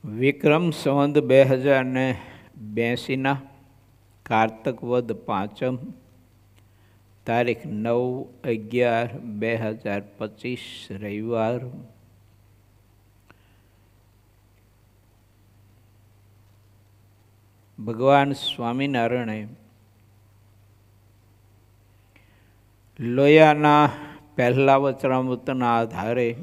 વિક્રમ સંવત 2082 કારતક વદ 5 તારીખ 9/11/2025 રવિવાર. ભગવાન સ્વામિનારાયણે લોયાના પહેલા વચનામૃતના આધારે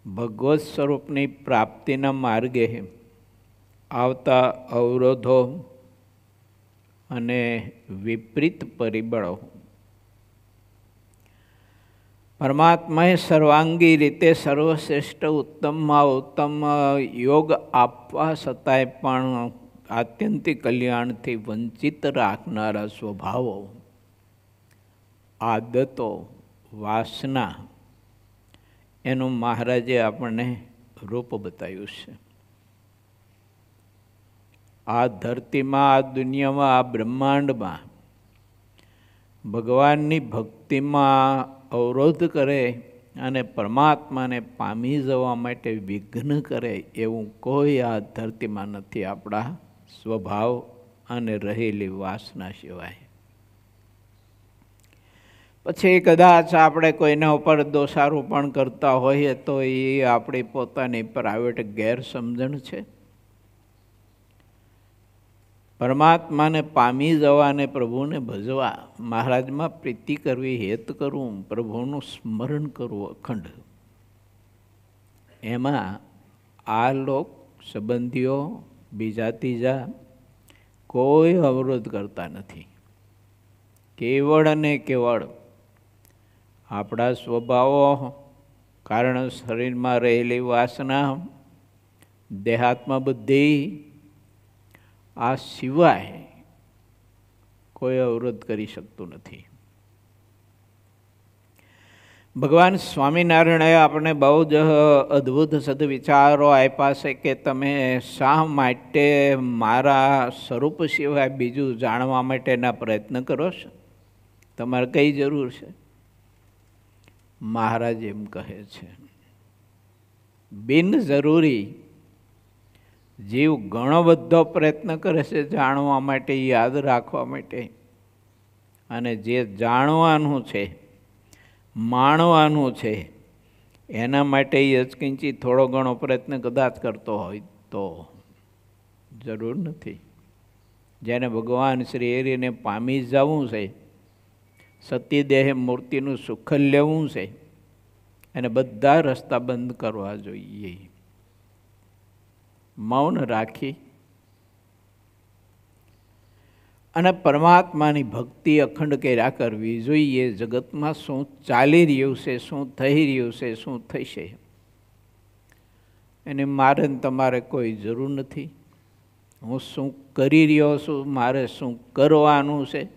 ભગવત સ્વરૂપની પ્રાપ્તિના માર્ગે આવતા અવરોધો અને વિપરીત પરિબળો પરમાત્માએ સર્વાંગી રીતે સર્વશ્રેષ્ઠ ઉત્તમમાં ઉત્તમ યોગ આપવા છતાંય પણ આત્યંતિક કલ્યાણથી વંચિત રાખનારા સ્વભાવો, આદતો, વાસના એનું મહારાજે આપણને રૂપ બતાવ્યું છે. આ ધરતીમાં, આ દુનિયામાં, આ બ્રહ્માંડમાં ભગવાનની ભક્તિમાં અવરોધ કરે અને પરમાત્માને પામી જવા માટે વિઘ્ન કરે એવું કોઈ આ ધરતીમાં નથી આપણા સ્વભાવ અને રહેલી વાસના સિવાય. પછી કદાચ આપણે કોઈના ઉપર દોષારોપણ કરતા હોઈએ તો એ આપણી પોતાની પ્રાઇવેટ ગેરસમજણ છે. પરમાત્માને પામી જવા અને પ્રભુને ભજવા, મહારાજમાં પ્રીતિ કરવી, હેત કરવું, પ્રભુનું સ્મરણ કરવું અખંડ, એમાં આ લોક સંબંધીઓ બીજા ત્રીજા કોઈ અવરોધ કરતા નથી. કેવળ અને કેવળ આપણા સ્વભાવો, કારણ શરીરમાં રહેલી વાસના, દેહાત્મા બુદ્ધિ, આ સિવાય કોઈ અવરોધ કરી શકતું નથી. ભગવાન સ્વામિનારાયણે આપણે બહુ જ અદ્ભુત સદવિચારો આપ્યા છે કે તમે શા માટે મારા સ્વરૂપ સિવાય બીજું જાણવા માટેના પ્રયત્ન કરો છો? તમારે કઈ જરૂર છે? મહારાજ એમ કહે છે, બિન જરૂરી જીવ ઘણો બધો પ્રયત્ન કરે છે જાણવા માટે, યાદ રાખવા માટે, અને જે જાણવાનું છે, માણવાનું છે, એના માટે યજકિંચી થોડો ઘણો પ્રયત્ન કદાચ કરતો હોય તો જરૂર નથી. જેને ભગવાન શ્રી હરિને પામી જવું છે, સતીદેહ મૂર્તિનું સુખ લેવું છે, એને બધા રસ્તા બંધ કરવા જોઈએ. મૌન રાખી અને પરમાત્માની ભક્તિ અખંડ કર્યા કરવી જોઈએ. જગતમાં શું ચાલી રહ્યું છે, શું થઈ રહ્યું છે, શું થશે, એની મારે તમારે કોઈ જરૂર નથી. હું શું કરી રહ્યો છું, મારે શું કરવાનું છે,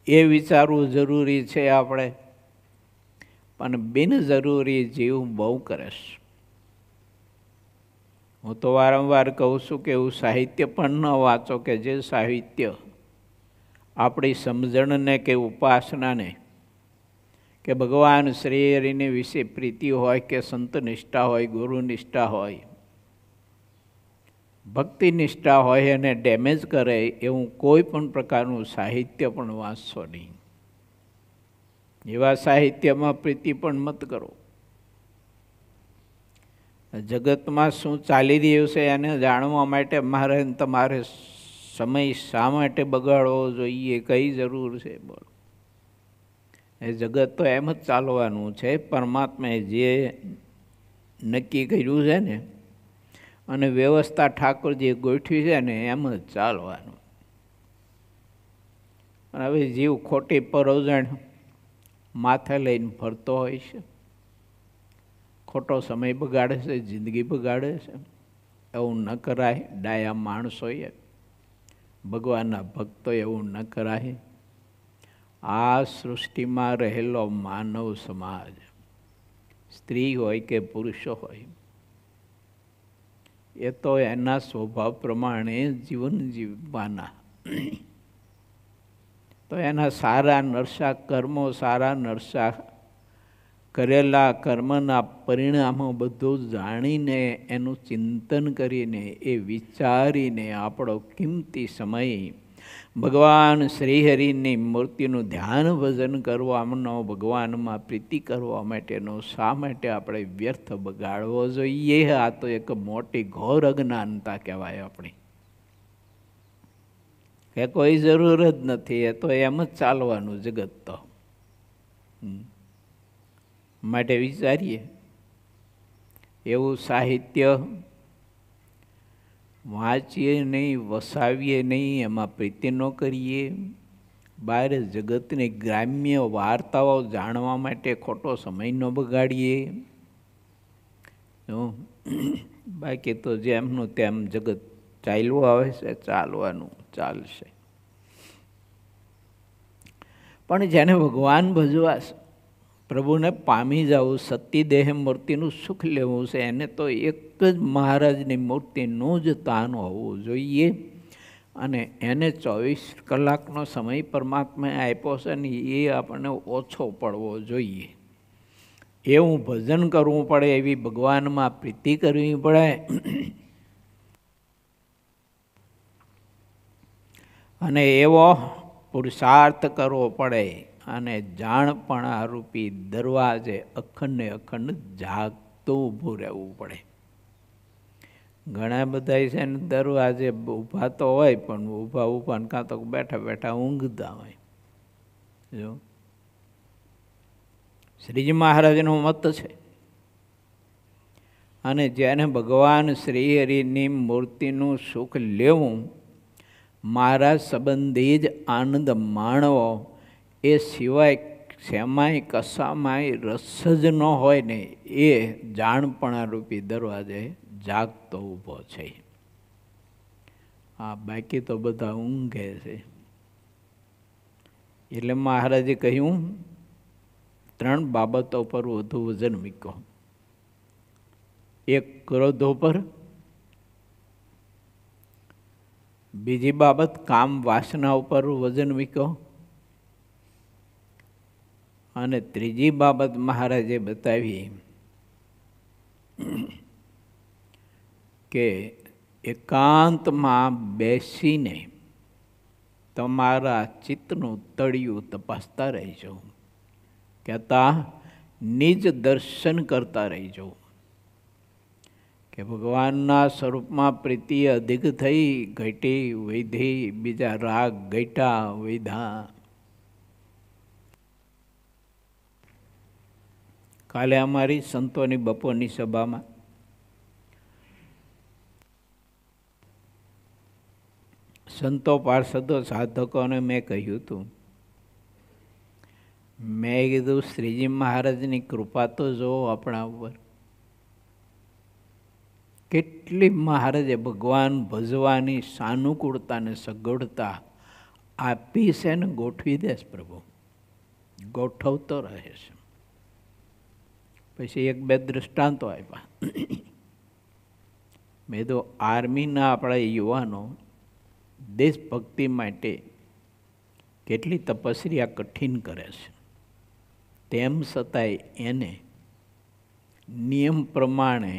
એ વિચારવું જરૂરી છે આપણે. પણ બિનજરૂરી જીવ બહુ કરે છે. હું તો વારંવાર કહું છું કે એવું સાહિત્ય પણ ન વાંચો કે જે સાહિત્ય આપણી સમજણને કે ઉપાસનાને કે ભગવાન શ્રી હરિને વિશે પ્રીતિ હોય કે સંત નિષ્ઠા હોય, ગુરુ નિષ્ઠા હોય, ભક્તિ નિષ્ઠા હોય એને ડેમેજ કરે એવું કોઈ પણ પ્રકારનું સાહિત્ય પણ વાંચશો નહીં. એવા સાહિત્યમાં પ્રીતિ પણ મત કરો. જગતમાં શું ચાલી રહ્યું છે એને જાણવા માટે મારે તમારે સમય શા માટે બગાડવો જોઈએ? કઈ જરૂર છે? બોલો. એ જગત તો એમ જ ચાલવાનું છે. પરમાત્માએ જે નક્કી કર્યું છે ને અને વ્યવસ્થા ઠાકોરજીએ ગોઠવી છે ને એમ જ ચાલવાનું. હવે જીવ ખોટી પરોજણ માથે લઈને ફરતો હોય છે, ખોટો સમય બગાડે છે, જિંદગી બગાડે છે. એવું ન કરાય. ડાયા માણસોએ, ભગવાનના ભક્તો એવું ન કરાય. આ સૃષ્ટિમાં રહેલો માનવ સમાજ, સ્ત્રી હોય કે પુરુષો હોય, એ તો એના સ્વભાવ પ્રમાણે જીવન જીવવાના. તો એના સારા નરસા કર્મો, સારા નરસા કરેલા કર્મના પરિણામો બધું જાણીને એનું ચિંતન કરીને એ વિચારીને આપણો કિંમતી સમય ભગવાન શ્રીહરિની મૂર્તિનું ધ્યાન ભજન કરવાનો, ભગવાનમાં પ્રીતિ કરવા માટેનો શા માટે આપણે વ્યર્થ બગાડવો જોઈએ? આ તો એક મોટી ઘોર અજ્ઞાનતા કહેવાય આપણી, કે કોઈ જરૂર જ નથી, એ તો એમ જ ચાલવાનું જગત તો. માટે વિચારીએ, એવું સાહિત્ય વાંચીએ નહીં, વસાવીએ નહીં, એમાં પ્રીતિ ન કરીએ, બહાર જગતની ગ્રામ્ય વાર્તાઓ જાણવા માટે ખોટો સમય ન બગાડીએ. બાકી તો જેમનું તેમ જગત ચાલ્યું આવે છે, ચાલવાનું ચાલશે. પણ જેને ભગવાન ભજવા છે, પ્રભુને પામી જવું, સતી દેહ મૂર્તિનું સુખ લેવું છે, એને તો એક જ મહારાજની મૂર્તિનું જ તાન હોવું જોઈએ. અને એને 24 કલાકનો સમય પરમાત્માએ આપ્યો છે ને, એ આપણને ઓછો પડવો જોઈએ. એવું ભજન કરવું પડે, એવી ભગવાનમાં પ્રીતિ કરવી પડે. અને એવો પુરુષાર્થ કરવો પડે. અને જાણપણા રૂપી દરવાજે અખંડ અખંડ જાગતું ઊભું રહેવું પડે. ઘણા બધા છે ને દરવાજે ઊભા તો હોય, પણ ઊભા ઊભા કાં તો બેઠા બેઠા ઊંઘતા હોય. જો શ્રીજી મહારાજનો મત છે. અને જેને ભગવાન શ્રીહરિની મૂર્તિનું સુખ લેવું, મહારાજ સંબંધી જ આનંદ માણવો, એ સિવાય શેમાંય કશામાંય રસ જ ન હોય ને, એ જાણપણા રૂપી દરવાજે જાગતો ઊભો છે. હા, બાકી તો બધા ઊંઘે છે. એટલે મહારાજે કહ્યું, 3 બાબતો પર વધુ વજન મૂકો. 1 ક્રોધો પર, બીજી બાબત કામ વાસના ઉપર વજન મૂકો, અને ત્રીજી બાબત મહારાજે બતાવી કે એકાંતમાં બેસીને તમારા ચિત્તનું તળિયું તપાસતા રહેજો, કહેતા નિજ દર્શન કરતા રહેજો. કે ભગવાનના સ્વરૂપમાં પ્રીતિ અધિક થઈ, ઘટી વૈધી, બીજા રાગ ઘટ્યા વૈધા. કાલે અમારી સંતોની બપોરની સભામાં સંતો પાર્ષદો સાધકોને મેં કહ્યું હતું, મેં કીધું શ્રીજી મહારાજની કૃપા તો જો આપણા ઉપર કેટલી મહારાજે ભગવાન ભજવાની સાનુકૂળતા ને સગવડતા આપી છે ને, ગોઠવી દેશ પ્રભુ, ગોઠવતો રહે છે. પછી 1-2 દૃષ્ટાંતો આપ્યા. મેં તો આર્મીના આપણા યુવાનો દેશભક્તિ માટે કેટલી તપસ્યા કઠિન કરે છે, તેમ છતાંય એને નિયમ પ્રમાણે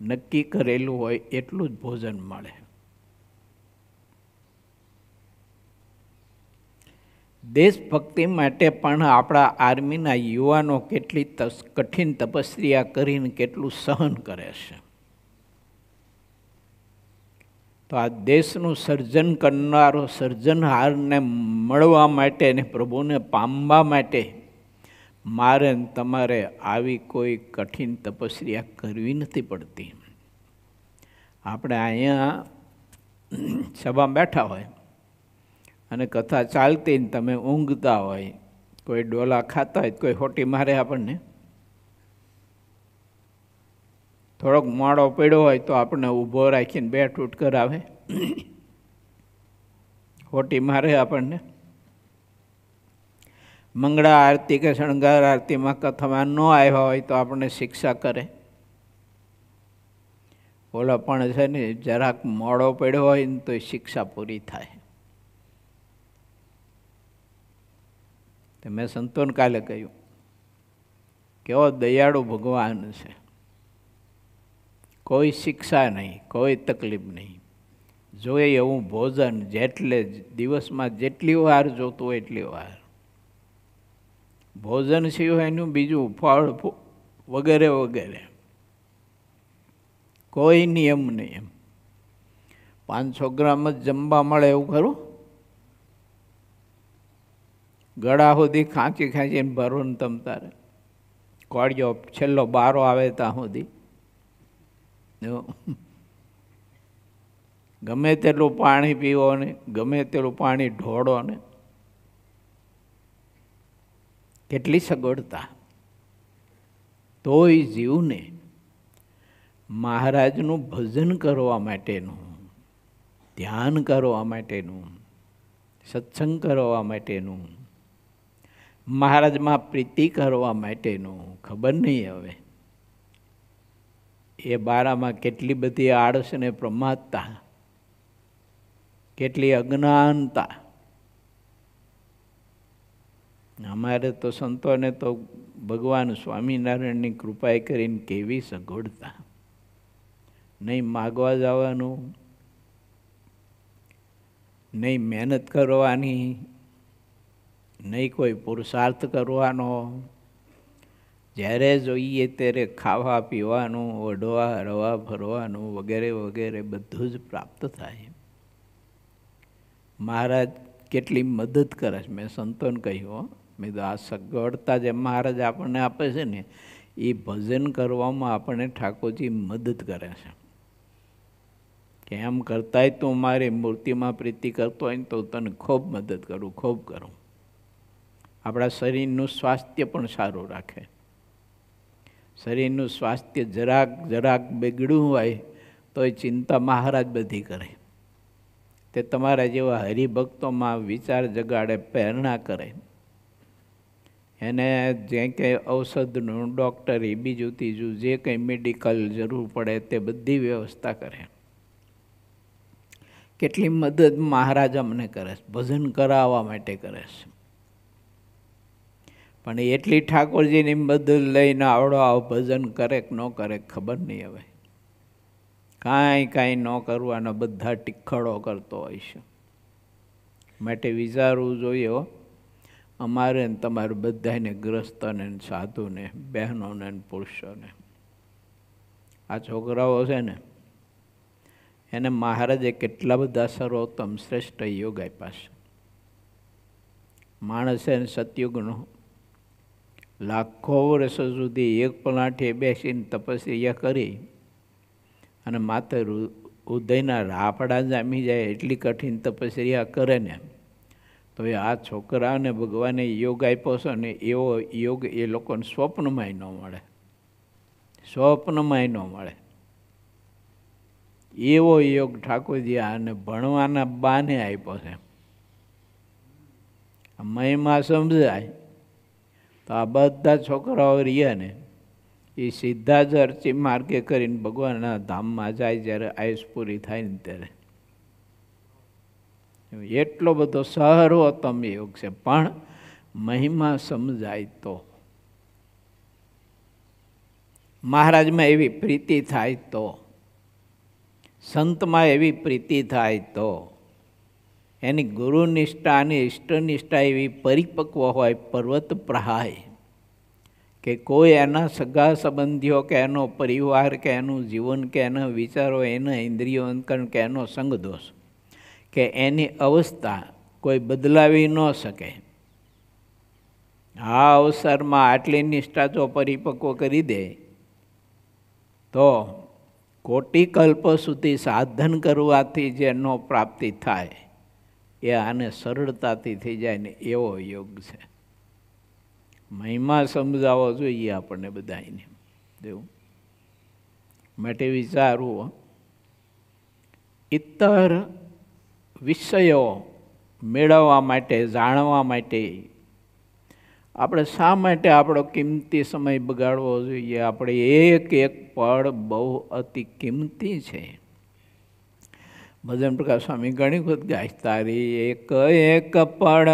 નક્કી કરેલું હોય એટલું જ ભોજન મળે. દેશભક્તિ માટે પણ આપણા આર્મીના યુવાનો કેટલી કઠિન તપસ્યા કરીને કેટલું સહન કરે છે. તો આ દેશનું સર્જન કરનારો સર્જનહારને મળવા માટે ને પ્રભુને પામવા માટે મારે તમારે આવી કોઈ કઠિન તપસ્યા કરવી નથી પડતી. આપણે અહીંયા સભા બેઠા હોય અને કથા ચાલતી ને તમે ઊંઘતા હોય, કોઈ ડોલા ખાતા હોય, કોઈ હોટી મારે આપણને, થોડોક મોડો પડ્યો હોય તો આપણને ઊભો રાખીને બેઠ ઉઠ કરાવે, હોટી મારે આપણને. મંગળા આરતી કે શણગાર આરતીમાં કથામાં ન આવ્યા હોય તો આપણને શિક્ષા કરે. ઓલા પણ છે ને જરાક મોડો પડ્યો હોય ને તો શિક્ષા પૂરી થાય. મેં સંતોને કાલે કહ્યું, કેવો દયાળુ ભગવાન છે. કોઈ શિક્ષા નહીં, કોઈ તકલીફ નહીં. જોઈએ એવું ભોજન જેટલે દિવસમાં જેટલી વાર જોતું હોય એટલી વાર. ભોજન સિવાયનું બીજું ફળ વગેરે વગેરે કોઈ નિયમ નહીં. એમ 500 ગ્રામ જ જમવા મળે એવું ખરું? ગળા સુધી ખાંચી ખાંચીને ભરો ને તમ તારે કોળિયો છેલ્લો બારો આવે ત્યાં સુધી ગમે તેટલું પાણી પીવો ને ગમે તેટલું પાણી ઢોળો ને કેટલી સગવડતા. તોય જીવને મહારાજનું ભજન કરવા માટેનું, ધ્યાન કરવા માટેનું, સત્સંગ કરવા માટેનું, મહારાજમાં પ્રીતિ કરવા માટેનું ખબર નહીં હવે એ બારામાં કેટલી બધી આળસ ને પ્રમાદતા, કેટલી અજ્ઞાનતા. અમારે તો સંતોને તો ભગવાન સ્વામિનારાયણની કૃપાએ કરીને કેવી સગવડતા. નહીં માગવા જવાનું, નહીં મહેનત કરવાની, નહીં કોઈ પુરુષાર્થ કરવાનો. જ્યારે જોઈએ ત્યારે ખાવા પીવાનું, ઓઢવા હરવા ફરવાનું વગેરે વગેરે બધું જ પ્રાપ્ત થાય. મહારાજ કેટલી મદદ કરે છે. મેં સંતોને કહ્યું, મેં તો આ સગવડતા જે મહારાજ આપણને આપે છે ને એ ભજન કરવામાં આપણને ઠાકોરજી મદદ કરે છે. કે એમ કરતાંય તું મારી મૂર્તિમાં પ્રીતિ કરતો હોય ને તો તને ખૂબ મદદ કરું, ખૂબ કરું. આપણા શરીરનું સ્વાસ્થ્ય પણ સારું રાખે. શરીરનું સ્વાસ્થ્ય જરાક બગડ્યું હોય તો એ ચિંતા મહારાજ બધી કરે. તે તમારા જેવા હરિભક્તોમાં વિચાર જગાડે, પ્રેરણા કરે. એને જે કંઈ ઔષધનું, ડૉક્ટર એ બીજું ત્રીજું જે કંઈ મેડિકલ જરૂર પડે તે બધી વ્યવસ્થા કરે. કેટલી મદદ મહારાજ અમને કરે છે, ભજન કરાવવા માટે કરે છે. પણ એટલી ઠાકોરજીની મદદ લઈને આવડો આવો ભજન કરે કે ન કરે ખબર નહીં. હવે કાંઈ ન કરવાનો બધા ટીખડો કરતો હોય છે. માટે વિચારવું જોઈએ અમારે ને તમારે બધાને, ગ્રસ્તને, સાધુને, બહેનોને, પુરુષોને. આ છોકરાઓ છે ને એને મહારાજે કેટલા બધા સર્વોત્તમ શ્રેષ્ઠ યોગ આપ્યા છે. માણસે સતયુગનો લાખો વર્ષ સુધી એક પલાઠે બેસીને તપસ્યા કરી અને માત્ર ઉદયના રાફડા જામી જાય એટલી કઠિન તપસ્યા કરે ને તો એ આ છોકરાને ભગવાને યોગ આપ્યો છે ને એવો યોગ એ લોકોને સ્વપ્નમાંય ન મળે, સ્વપ્નમાંય ન મળે. એવો યોગ ઠાકોરજી આને ભણવાના બાને આપ્યો છે. મહિમા સમજાય તો આ બધા છોકરાઓ રહ્યા ને એ સીધા જ અરચી માર્ગે કરીને ભગવાનના ધામમાં જાય જ્યારે આયુષ પૂરી થાય ને ત્યારે. એટલો બધો સર્વોત્તમ યોગ છે. પણ મહિમા સમજાય તો, મહારાજમાં એવી પ્રીતિ થાય તો, સંતમાં એવી પ્રીતિ થાય તો, એની ગુરુનિષ્ઠા અને ઇષ્ટનિષ્ઠા એવી પરિપક્વ હોય, પર્વત પ્રહાય, કે કોઈ એના સગા સંબંધીઓ કે એનો પરિવાર કે એનું જીવન કે એના વિચારો, એના ઇન્દ્રિયો અંતકરણ કે એનો સંગદોષ કે એની અવસ્થા કોઈ બદલાવી ન શકે. આ અવસરમાં આટલી નિષ્ઠા જો પરિપક્વ કરી દે તો કોટી કલ્પ સુધી સાધન કરવાથી જેનો પ્રાપ્તિ થાય એ આને સરળતાથી થઈ જાય ને એવો યોગ છે. મહિમા સમજાવવો જોઈએ આપણને બધાને. દેવું માટે વિચારવું, ઇતર વિષયો મેળવવા માટે, જાણવા માટે આપણે શા માટે આપણો કિંમતી સમય બગાડવો જોઈએ? આપણે એક એક પળ બહુ અતિ કિંમતી છે. ભજન પ્રકાશ સ્વામી ઘણી વખત ગાય, તારી એક એક પળ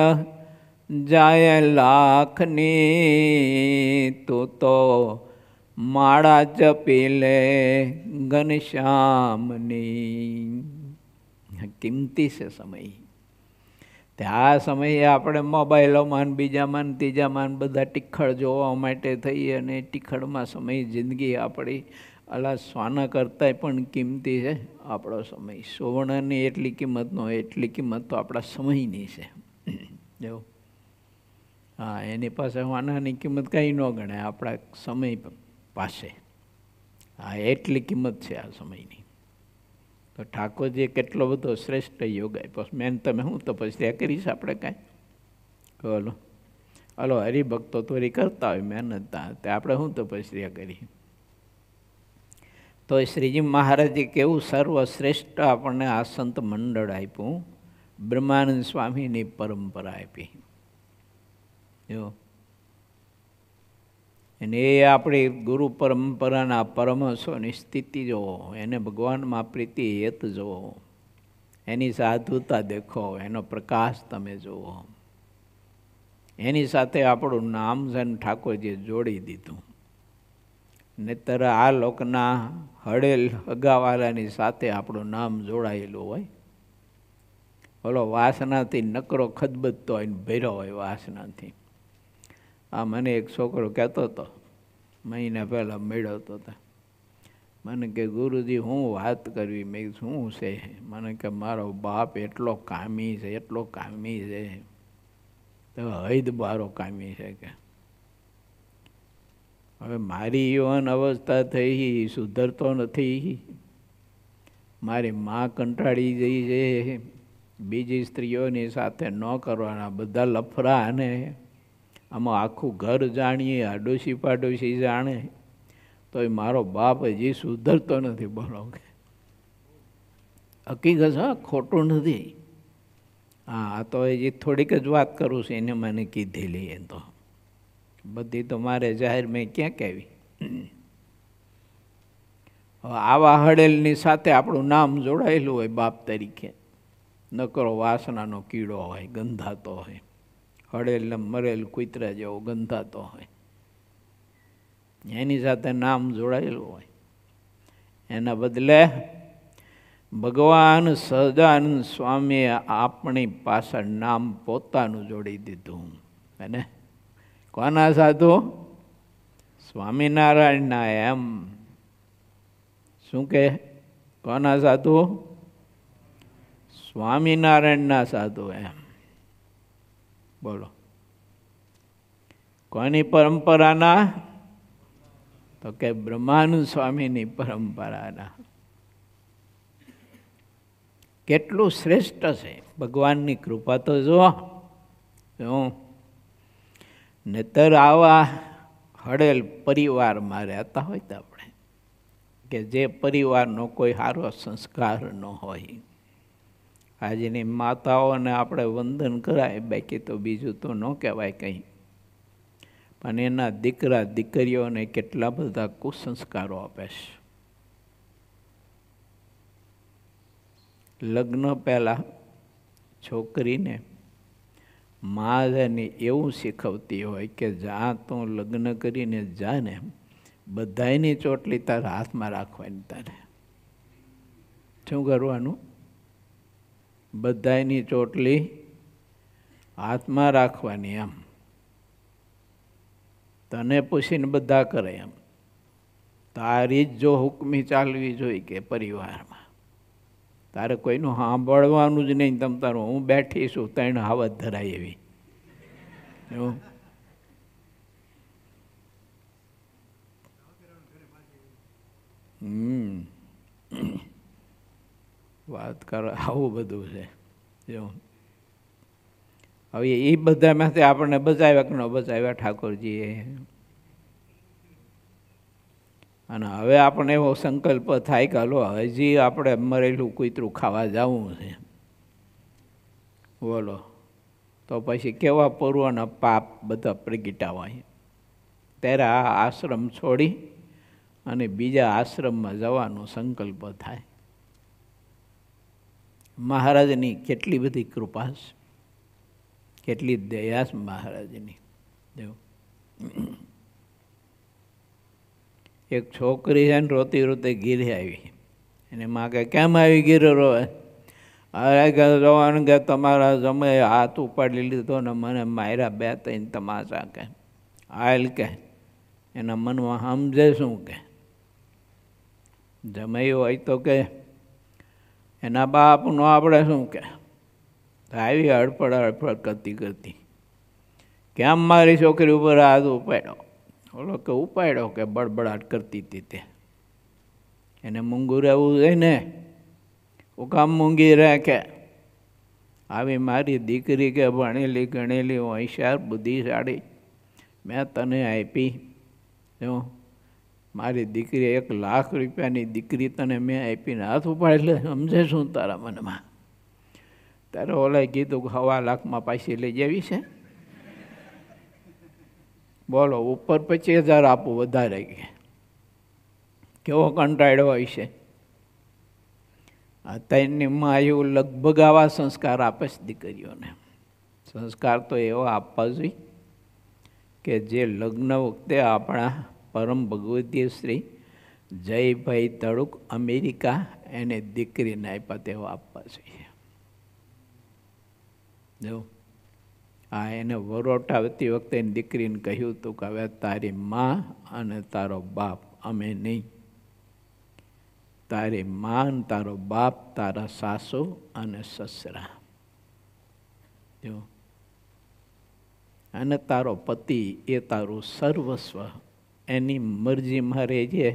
જાય લાખની તું તો માળા જપી લે ઘનશ્યામની. કિંમતી છે સમય. તે આ સમયે આપણે મોબાઈલોમાં બીજામાં ત્રીજામાં બધા ટીખળ જોવા માટે થઈ, અને ટીખળમાં સમય જિંદગી આપણી અલા સોના કરતાંય પણ કિંમતી છે આપણો સમય. સુવર્ણની એટલી કિંમત ન હોય એટલી કિંમત તો આપણા સમયની છે. જો હા, એની પાસે સોનાની કિંમત કંઈ ન ગણાય આપણા સમય પાસે. હા, એટલી કિંમત છે આ સમયની. તો ઠાકોરજીએ કેટલો બધો શ્રેષ્ઠ યોગ આપ્યો. મેન તમે હું તપસ્યા કરીશ આપણે કાંઈ? હલો હલો, હરિભક્તો તોરી કરતા હોય મહેનત, તે આપણે શું તપસ્યા કરી? તો શ્રીજી મહારાજે કેવું સર્વશ્રેષ્ઠ આપણને આ સંત મંડળ આપ્યું, બ્રહ્માનંદ સ્વામીની પરંપરા આપી. જો અને એ આપણી ગુરુ પરંપરાના પરમહંસોની સ્થિતિ જુઓ, એને ભગવાનમાં પ્રીતિ હેત જુઓ, એની સાધુતા દેખો, એનો પ્રકાશ તમે જુઓ. એની સાથે આપણું નામ છે ને ઠાકોરજીએ જોડી દીધું. નહીતર આ લોકના હળેલ હગાવાલાની સાથે આપણું નામ જોડાયેલું હોય. ઓલો વાસનાથી નકરો ખદબદતો હોય ને ભર્યો હોય વાસનાથી. આ મને એક છોકરો કહેતો હતો, મહિના પહેલાં મળ્યો હતો, મને કે ગુરુજી હું વાત કરવી. મેં શું છે? મને કે મારો બાપ એટલો કામી છે, એટલો કામી છે, તો હૈદ બારો કામી છે કે હવે મારી યુવાન અવસ્થા થઈ, સુધરતો નથી. મારી માં કંટાળી ગઈ છે, બીજી સ્ત્રીઓની સાથે ન કરવાના બધા લફરા, અને આમાં આખું ઘર જાણીએ, આડોશી પાડોશી જાણે, તો એ મારો બાપ હજી સુધરતો નથી. બોલો, હકીકત હા, ખોટું નથી. હા, તો હજી થોડીક જ વાત કરું છું, એને મને કીધેલી. એ તો બધી તો મારે જાહેર મેં ક્યાં કહેવી. આવા હળેલની સાથે આપણું નામ જોડાયેલું હોય બાપ તરીકે, નકરો વાસનાનો કીડો હોય, ગંધાતો હોય, હળેલ મરેલ કૂતરા જેવો ગંધાતો હોય, એની સાથે નામ જોડાયેલું હોય. એના બદલે ભગવાન સહજાનંદ સ્વામીએ આપણી પાછળ નામ પોતાનું જોડી દીધું. અને કોના સાધુ? સ્વામિનારાયણના. એમ શું કે કોના સાધુ? સ્વામિનારાયણના સાધુ. એમ બોલો, કોની પરંપરાના? તો કે બ્રહ્માનંદ સ્વામીની પરંપરાના. કેટલું શ્રેષ્ઠ છે! ભગવાનની કૃપા તો જુઓ. નહીતર આવા હળેલ પરિવારમાં રહેતા હોય તો આપણે, કે જે પરિવારનો કોઈ સારો સંસ્કાર ન હોય. આજની માતાઓને આપણે વંદન કરાય, બાકી તો બીજું તો ન કહેવાય કંઈ. પણ એના દીકરા દીકરીઓને કેટલા બધા કુસંસ્કારો આપે છે. લગ્ન પહેલાં છોકરીને માં એને એવું શીખવતી હોય કે જ્યાં તું લગ્ન કરીને જા ને, બધાયની ચોટલી તારા હાથમાં રાખવાની. તારે શું કરવાનું? બધાયની ચોટલી હાથમાં રાખવાની. એમ તને પૂછીને બધા કરે. એમ તારી જ જો હુકમી ચાલવી જોઈએ કે પરિવારમાં, તારે કોઈનું સાંભળવાનું જ નહીં. તમ તારું હું બેઠી છું, તને હાવત ધરાય એવી. વાત કરો, આવું બધું છે. જો હવે એ બધામાંથી આપણને બચાવ્યા કે ન બચાવ્યા ઠાકોરજીએ. અને હવે આપણે એવો સંકલ્પ થાય કે હાલો હજી આપણે મરેલું કૂતરું ખાવા જવું છે. બોલો, તો પછી કેવા પૂર્વના પાપ બધા પ્રગટા હોય. ત્યારે આ આશ્રમ છોડી અને બીજા આશ્રમમાં જવાનો સંકલ્પ થાય. મહારાજની કેટલી બધી કૃપા છે. કેટલી દયાસ મહારાજની. જો એક છોકરી છે ને રોતી રોતી ઘીરે આવી, એને માં કે કેમ આવી ઘીરે રોવે? અરે કે રોવાનું કે તમારા જમે હાથ ઉપાડી લીધો ને મને માર્યા 2-3 તમાચા કે આયલ કે એના મનમાં સમજે શું કે જમાયું હોય તો કે એના બાપનો આપણે શું કે આવી હડપડ હડપડ કરતી કરતી કેમ મારી છોકરી ઉપર હાથ ઉપાડ્યો? ઓલો કે ઉપાડ્યો કે બળબડાટ કરતી હતી તે. એને મૂંગું રહેવું જોઈએ ને, હું કામ મૂંગી રહે કે આવી મારી દીકરી કે ભણેલી ગણેલી હોશિયાર બુદ્ધિશાળી મેં તને આપી. જો મારી દીકરી 1 લાખ રૂપિયાની દીકરી તને મેં આપીને હાથ ઉપાડે એટલે સમજે શું તારા મનમાં? ત્યારે ઓલાએ કીધું કે 1.25 લાખમાં પાછી લઈ જવી છે. બોલો, ઉપર 25,000 આપું વધારે કે કેવો કંટાળ્યો હોય છે. અત્યારની માયું લગભગ આવા સંસ્કાર આપે છે દીકરીઓને. સંસ્કાર તો એવા આપવા જોઈએ કે જે લગ્ન વખતે આપણા પરમ ભગવતીય શ્રી જયભાઈ તડુક અમેરિકા એને દીકરીને આપ્યા તેવા આપવા જોઈએ. જો એને વરોટાવતી વખતે એની દીકરીને કહ્યું હતું કે હવે તારી મા અને તારો બાપ અમે નહીં, તારી મા અને તારો બાપ, તારા સાસુ અને સસરા, જો અને તારો પતિ એ તારું સર્વસ્વ, એની મરજીમાં રહેજે,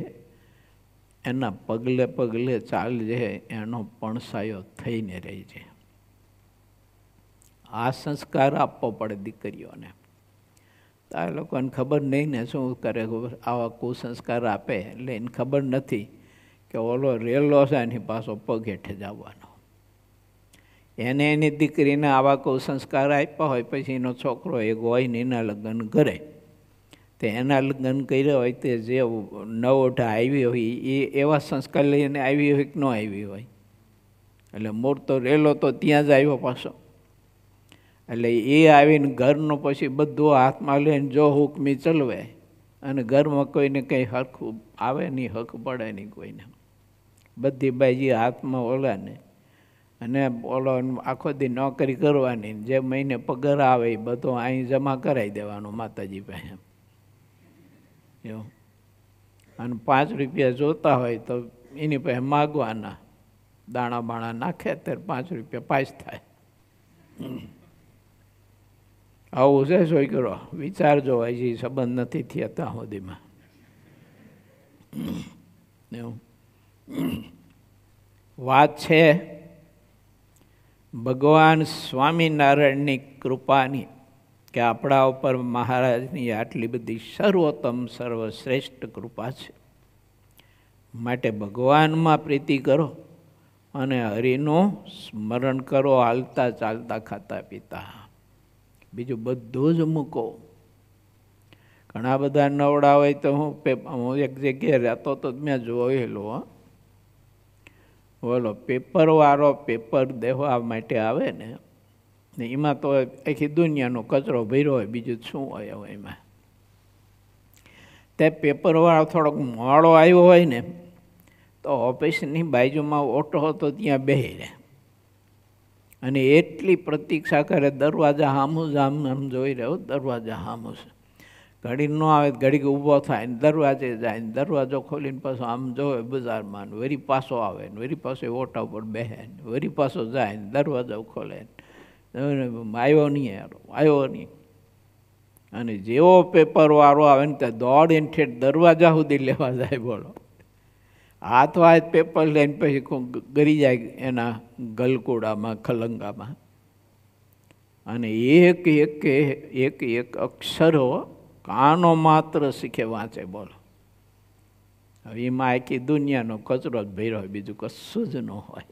એના પગલે પગલે ચાલજે, એનો પણસાયો થઈને રહેજે. આ સંસ્કાર આપવો પડે દીકરીઓને. તો આ લોકોને ખબર નહીં ને શું કરે ખબર, આવા કુસંસ્કાર આપે એટલે એને ખબર નથી કે ઓલો રેલો છે એની પાછો પગ હેઠે જવાનો. એને એની દીકરીને આવા કુસંસ્કાર આપ્યા હોય, પછી એનો છોકરો એક હોય ને એના લગ્ન કરે, તો એના લગ્ન કર્યા હોય તે જે નવોઢા આવી હોય એ એવા સંસ્કાર લઈને આવી હોય કે ન આવી હોય. એટલે મૂળ તો રેલો તો ત્યાં જ આવ્યો પાછો. એટલે એ આવીને ઘરનું પછી બધું હાથમાં લઈને જો હુકમી ચલવે અને ઘરમાં કોઈને કંઈ હરખું આવે નહીં, હક પડે નહીં કોઈને. બધી બાજી હાથમાં ઓલા ને, અને ઓલો આખો દી નોકરી કરવાની, જે મહિને પગાર આવે એ બધો અહીં જમા કરાવી દેવાનો માતાજી પાસે. અને 5 રૂપિયા જોતા હોય તો એની પાસે માગવાના, દાણા બાણા નાખે ત્યારે 5 રૂપિયા પાસ થાય. આવું છે છોકરો, વિચારજો હજી સંબંધ નથી થયા ત્યાં સુધીમાં. વાત છે ભગવાન સ્વામિનારાયણની કૃપાની કે આપણા ઉપર મહારાજની આટલી બધી સર્વોત્તમ સર્વશ્રેષ્ઠ કૃપા છે. માટે ભગવાનમાં પ્રીતિ કરો અને હરિનું સ્મરણ કરો, હાલતા ચાલતા ખાતા પીતા. બીજું બધું જ મૂકો. ઘણા બધા નવડા હોય તો હું એક જગ્યાએ રહેતો તો મેં જોયેલું, બોલો પેપરવાળો પેપર દેવા માટે આવે ને એમાં તો આખી દુનિયાનો કચરો ભર્યો હોય, બીજું શું હોય એમાં. તે પેપરવાળો થોડોક મોડો આવ્યો હોય ને તો ઓફિસની બાજુમાં ઓટો હતો ત્યાં બેસી રહે અને એટલી પ્રતીક્ષા કરે, દરવાજા સામું જ આમ જોઈ રહ્યો, દરવાજા સામું છે. ઘડી ન આવે ઘડીક ઊભો થાય ને દરવાજે જાય ને દરવાજો ખોલીને પાછો આમ જોવે બજારમાં, વરી પાછો આવે ને વરી પાછો ઓટા ઉપર બેસે ને વરી પાછો જાય ને દરવાજો ખોલે ને આવ્યો નહીં, આવ્યો નહીં. અને જેવો પેપરવાળો આવે ને ત્યાં દોડીને ઠેઠ દરવાજા સુધી લેવા જાય. બોલો, હાથ પેપર લઈને પછી ગરી જાય એના ગલકુડામાં, ખલંગામાં. અને એક એક એક એક અક્ષરો કાનો માત્ર શીખે વાંચે. બોલો, હવે એમાં આખી દુનિયાનો કચરો જ ભર્યો હોય, બીજું કશું જ ન હોય.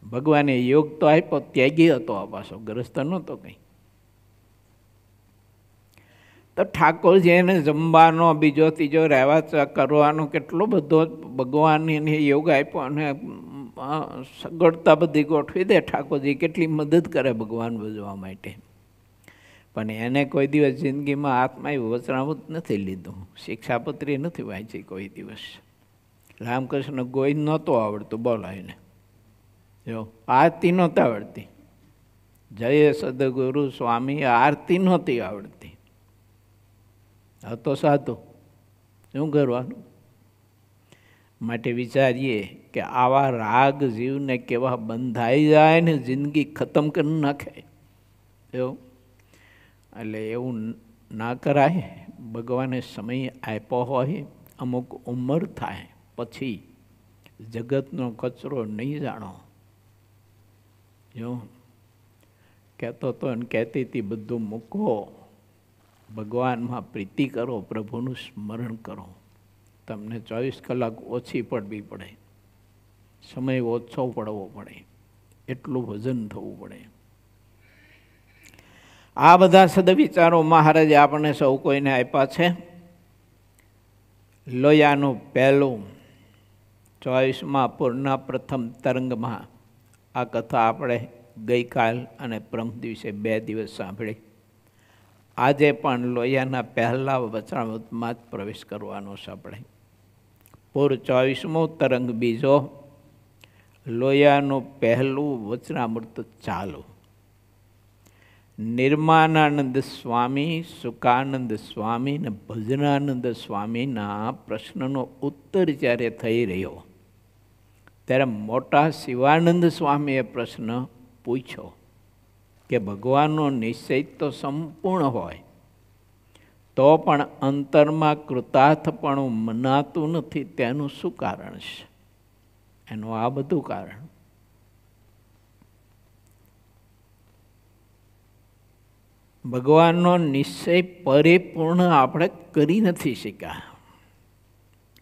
ભગવાને યોગ તો આપ્યો, ત્યાગી હતો આ પાછો, ગ્રસ્ત નહોતો કંઈ. તો ઠાકોરજી એને જમવાનો બીજો ત્રીજો રહેવા કરવાનો કેટલો બધો ભગવાનને યોગ આપ્યો. અને સગવડતા બધી ગોઠવી દે, ઠાકોરજી કેટલી મદદ કરે ભગવાન ભજવા માટે. પણ એને કોઈ દિવસ જિંદગીમાં આત્માએ વચનામૃત નથી લીધું, શિક્ષાપત્રી નથી વાંચી કોઈ દિવસ. રામકૃષ્ણ ગોઈ નહોતું આવડતું, બોલાવીને જો આરતી નહોતી આવડતી, જય સદગુરુ સ્વામી આરતી નહોતી આવડતી. હતો સાધુ, શું કરવાનું? માટે વિચારીએ કે આવા રાગ જીવને કેવા બંધાઈ જાય ને જિંદગી ખતમ કરી નાખે એવું. એટલે એવું ના કરાય. ભગવાને સમય આપ્યો હોય, અમુક ઉંમર થાય પછી જગતનો કચરો નહીં જાણો. જો કહેતો તો ને કહેતી હતી, બધું મૂકો, ભગવાનમાં પ્રીતિ કરો, પ્રભુનું સ્મરણ કરો. તમને 24 કલાક ઓછી પડવી પડે, સમય ઓછો પડવો પડે, એટલું વજન થવું પડે. આ બધા સદવિચારો મહારાજે આપણને સૌ કોઈને આપ્યા છે. લોયાનું પહેલું 24મા પૂરના પ્રથમ તરંગમાં આ કથા આપણે ગઈકાલ અને પરમ દિવસે 2 દિવસ સાંભળી. આજે પણ લોયાના પહેલા વચનામૃતમાં જ પ્રવેશ કરવાનો છે આપણે. પૂર 24મો તરંગ બીજો, લોયાનું પહેલું વચનામૃત ચાલુ. નિર્માનાનંદ સ્વામી, સુકાનંદ સ્વામી ને ભજનાનંદ સ્વામીના પ્રશ્નનો ઉત્તર જ્યારે થઈ રહ્યો ત્યારે મોટા શિવાનંદ સ્વામીએ પ્રશ્ન પૂછ્યો કે ભગવાનનો નિશ્ચય તો સંપૂર્ણ હોય તો પણ અંતરમાં કૃતાર્થપણું મનાતું નથી, તેનું શું કારણ છે? એનું આ બધું કારણ. ભગવાનનો નિશ્ચય પરિપૂર્ણ આપણે કરી નથી શક્યા,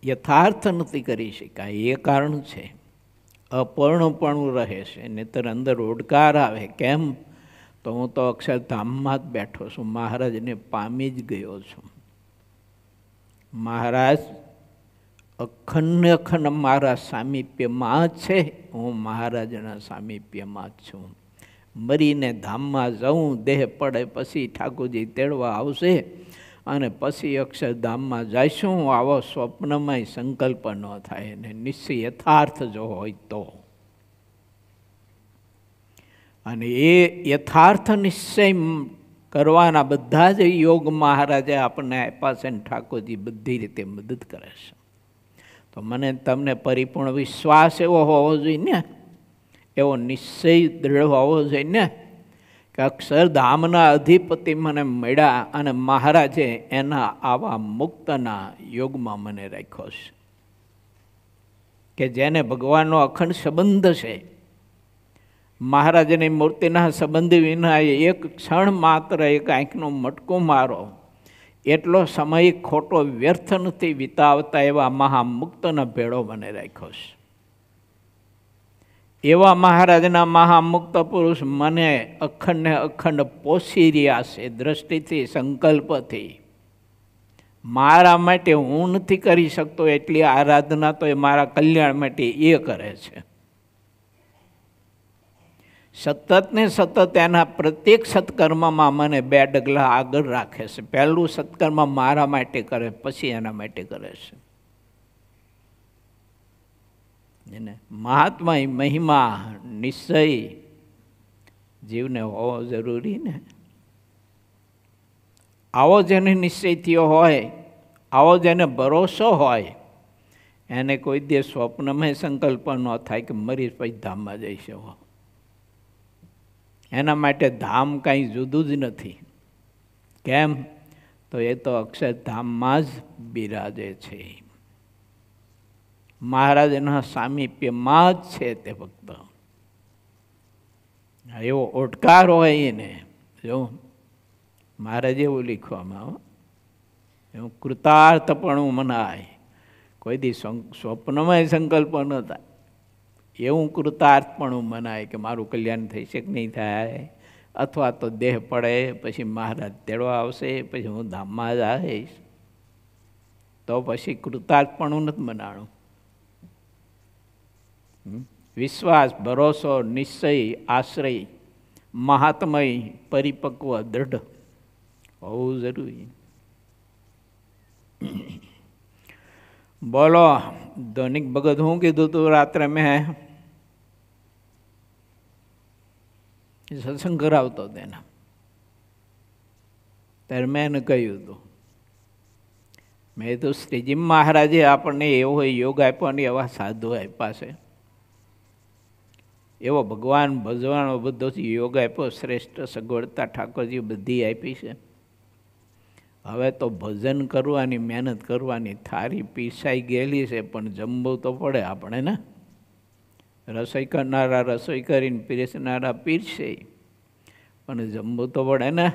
યથાર્થ નથી કરી શક્યા. એ કારણ છે. અપૂર્ણપણું રહે છે, નહીંતર અંદર ઓડકાર આવે. કેમ? તો હું તો અક્ષરધામમાં જ બેઠો છું, મહારાજને પામી જ ગયો છું. મહારાજ અખંડ મારા સામીપ્યમાં જ છે, હું મહારાજના સામીપ્યમાં જ છું. મરીને ધામમાં જઉં, દેહ પડે પછી ઠાકોરજી તેડવા આવશે અને પછી અક્ષરધામમાં જઈશું. આવો સ્વપ્નમાંય સંકલ્પ ન થાય ને નિશ્ચય યથાર્થ જો હોય તો. અને એ યથાર્થ નિશ્ચય કરવાના બધા જ યોગ મહારાજે આપણને આપ્યા છે ને ઠાકોરજી બધી રીતે મદદ કરે છે. તો મને તમને પરિપૂર્ણ વિશ્વાસ એવો હોવો જોઈએ ને, એવો નિશ્ચય દૃઢ હોવો જોઈએ ને કે અક્ષરધામના અધિપતિ મને મળ્યા અને મહારાજે એના આવા મુક્તના યોગમાં મને રાખ્યો છે કે જેને ભગવાનનો અખંડ સંબંધ છે. મહારાજની મૂર્તિના સંબંધ વિના એક ક્ષણ માત્ર એક આંખનો મટકો મારો એટલો સમય ખોટો વ્યર્થ નથી વિતાવતા એવા મહામુક્તનો ભેળો મને રાખ્યો છે. એવા મહારાજના મહામુક્ત પુરુષ મને અખંડને અખંડ પોષી રહ્યા છે, દ્રષ્ટિથી, સંકલ્પથી. મારા માટે હું નથી કરી શકતો એટલી આરાધના તો એ મારા કલ્યાણ માટે એ કરે છે. સતત ને સતત એના પ્રત્યેક સત્કર્મમાં મને 2 ડગલા આગળ રાખે છે. પહેલું સત્કર્મ મારા માટે કરે, પછી એના માટે કરે છે. એને મહાત્મા મહિમા નિશ્ચય જીવને હોવો જરૂરી ને. આવો જેને નિશ્ચય થયો હોય, આવો જેને ભરોસો હોય, એને કોઈ દે સ્વપ્નમાં સંકલ્પ ન થાય કે મરી પછી ધામમાં જઈશ. એના માટે ધામ કાંઈ જુદું જ નથી. કેમ? તો એ તો અક્ષરધામમાં જ બિરાજે છે, મહારાજના સામીપ્યમાં જ છે તે ભક્ત. એવો ઓટકાર હોય એને. જો મહારાજે એવું લખવામાં, એવું કૃતાર્થપણું મનાય. કોઈ દી સ્વપ્નમાં સંકલ્પ ન થાય એવું કૃતાર્થપણું મનાય કે મારું કલ્યાણ થઈ શકે નહીં થાય, અથવા તો દેહ પડે પછી મહારાજ તેડવા આવશે, પછી હું ધામમાં જઈશ, તો પછી કૃતાર્થપણું નથી મનાણું. વિશ્વાસ, ભરોસો, નિશ્ચય, આશ્રય, મહાત્મય, પરિપક્વ, દૃઢ હોવું જરૂરી. બોલો, ધનિક ભગત શું કીધું તું રાત્રે? મેં સત્સંગ કરાવતો તેના, ત્યારે મેં એને કહ્યું હતું, મેં તો શ્રીજી મહારાજે આપણને એવો યોગ આપ્યો ને એવા સાધુ આપ્યા છે, એવો ભગવાન ભજવાનો બધો યોગ આપ્યો, શ્રેષ્ઠ સગવડતા ઠાકોરજી બધી આપી છે. હવે તો ભજન કરવાની, મહેનત કરવાની, થારી પીસાઈ ગયેલી છે, પણ જમવું તો પડે આપણે ને. રસોઈ કરનારા રસોઈ કરીને પીરસનારા પીરશે, પણ જમવું તો પડે ને.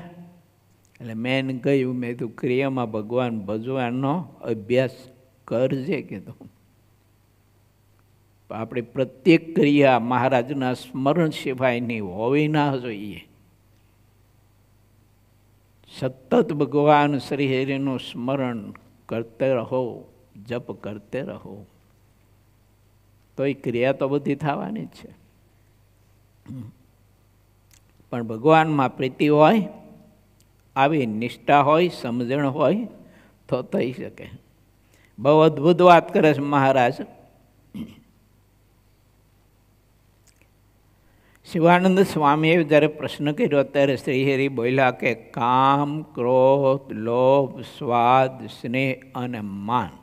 એટલે મેં એને કહ્યું, મેં તું ક્રિયામાં ભગવાન ભજવાનો અભ્યાસ કરજે કીધું. આપણી પ્રત્યેક ક્રિયા મહારાજના સ્મરણ સિવાયની હોવી ના જોઈએ. સતત ભગવાન શ્રી હરિનું સ્મરણ કરતે રહો, જપ કરતે રહો, તો એ ક્રિયા તો બધી થવાની જ છે. પણ ભગવાનમાં પ્રીતિ હોય, આવી નિષ્ઠા હોય, સમજણ હોય તો થઈ શકે. બહુ અદ્ભુત વાત કરે છે મહારાજ. શિવાનંદ સ્વામીએ જ્યારે પ્રશ્ન કર્યો ત્યારે શ્રીહરિ બોલ્યા કે કામ, ક્રોધ, લોભ, સ્વાદ, સ્નેહ અને માન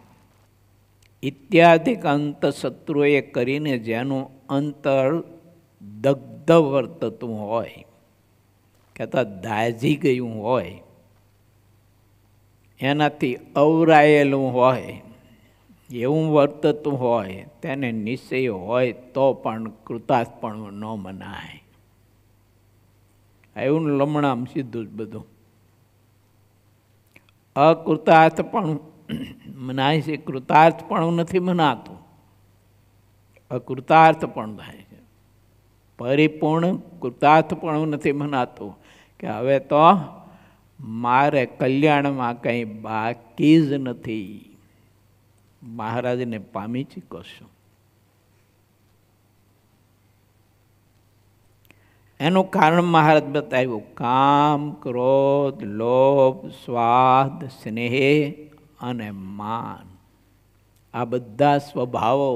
ઇત્યાદિક અંત શત્રુએ કરીને જેનું અંતર દગ્ધ વર્તતું હોય, કહેતા દાઝી ગયું હોય, એનાથી અવરાયેલું હોય, એવું વર્તતું હોય, તેને નિશ્ચય હોય તો પણ કૃતાર્થપણું ન મનાય. એવું લમણામ સીધું જ બધું. અકૃતાર્થપણું મનાય છે, કૃતાર્થપણું નથી મનાતું, અકૃતાર્થપણું થાય છે. પરિપૂર્ણ કૃતાર્થપણું નથી મનાતું કે હવે તો મારે કલ્યાણમાં કંઈ બાકી જ નથી, મહારાજને પામી ચૂક્યો. એનું કારણ મહારાજ બતાવ્યું. કામ, ક્રોધ, લોભ, સ્વાદ, સ્નેહ અને માન, આ બધા સ્વભાવો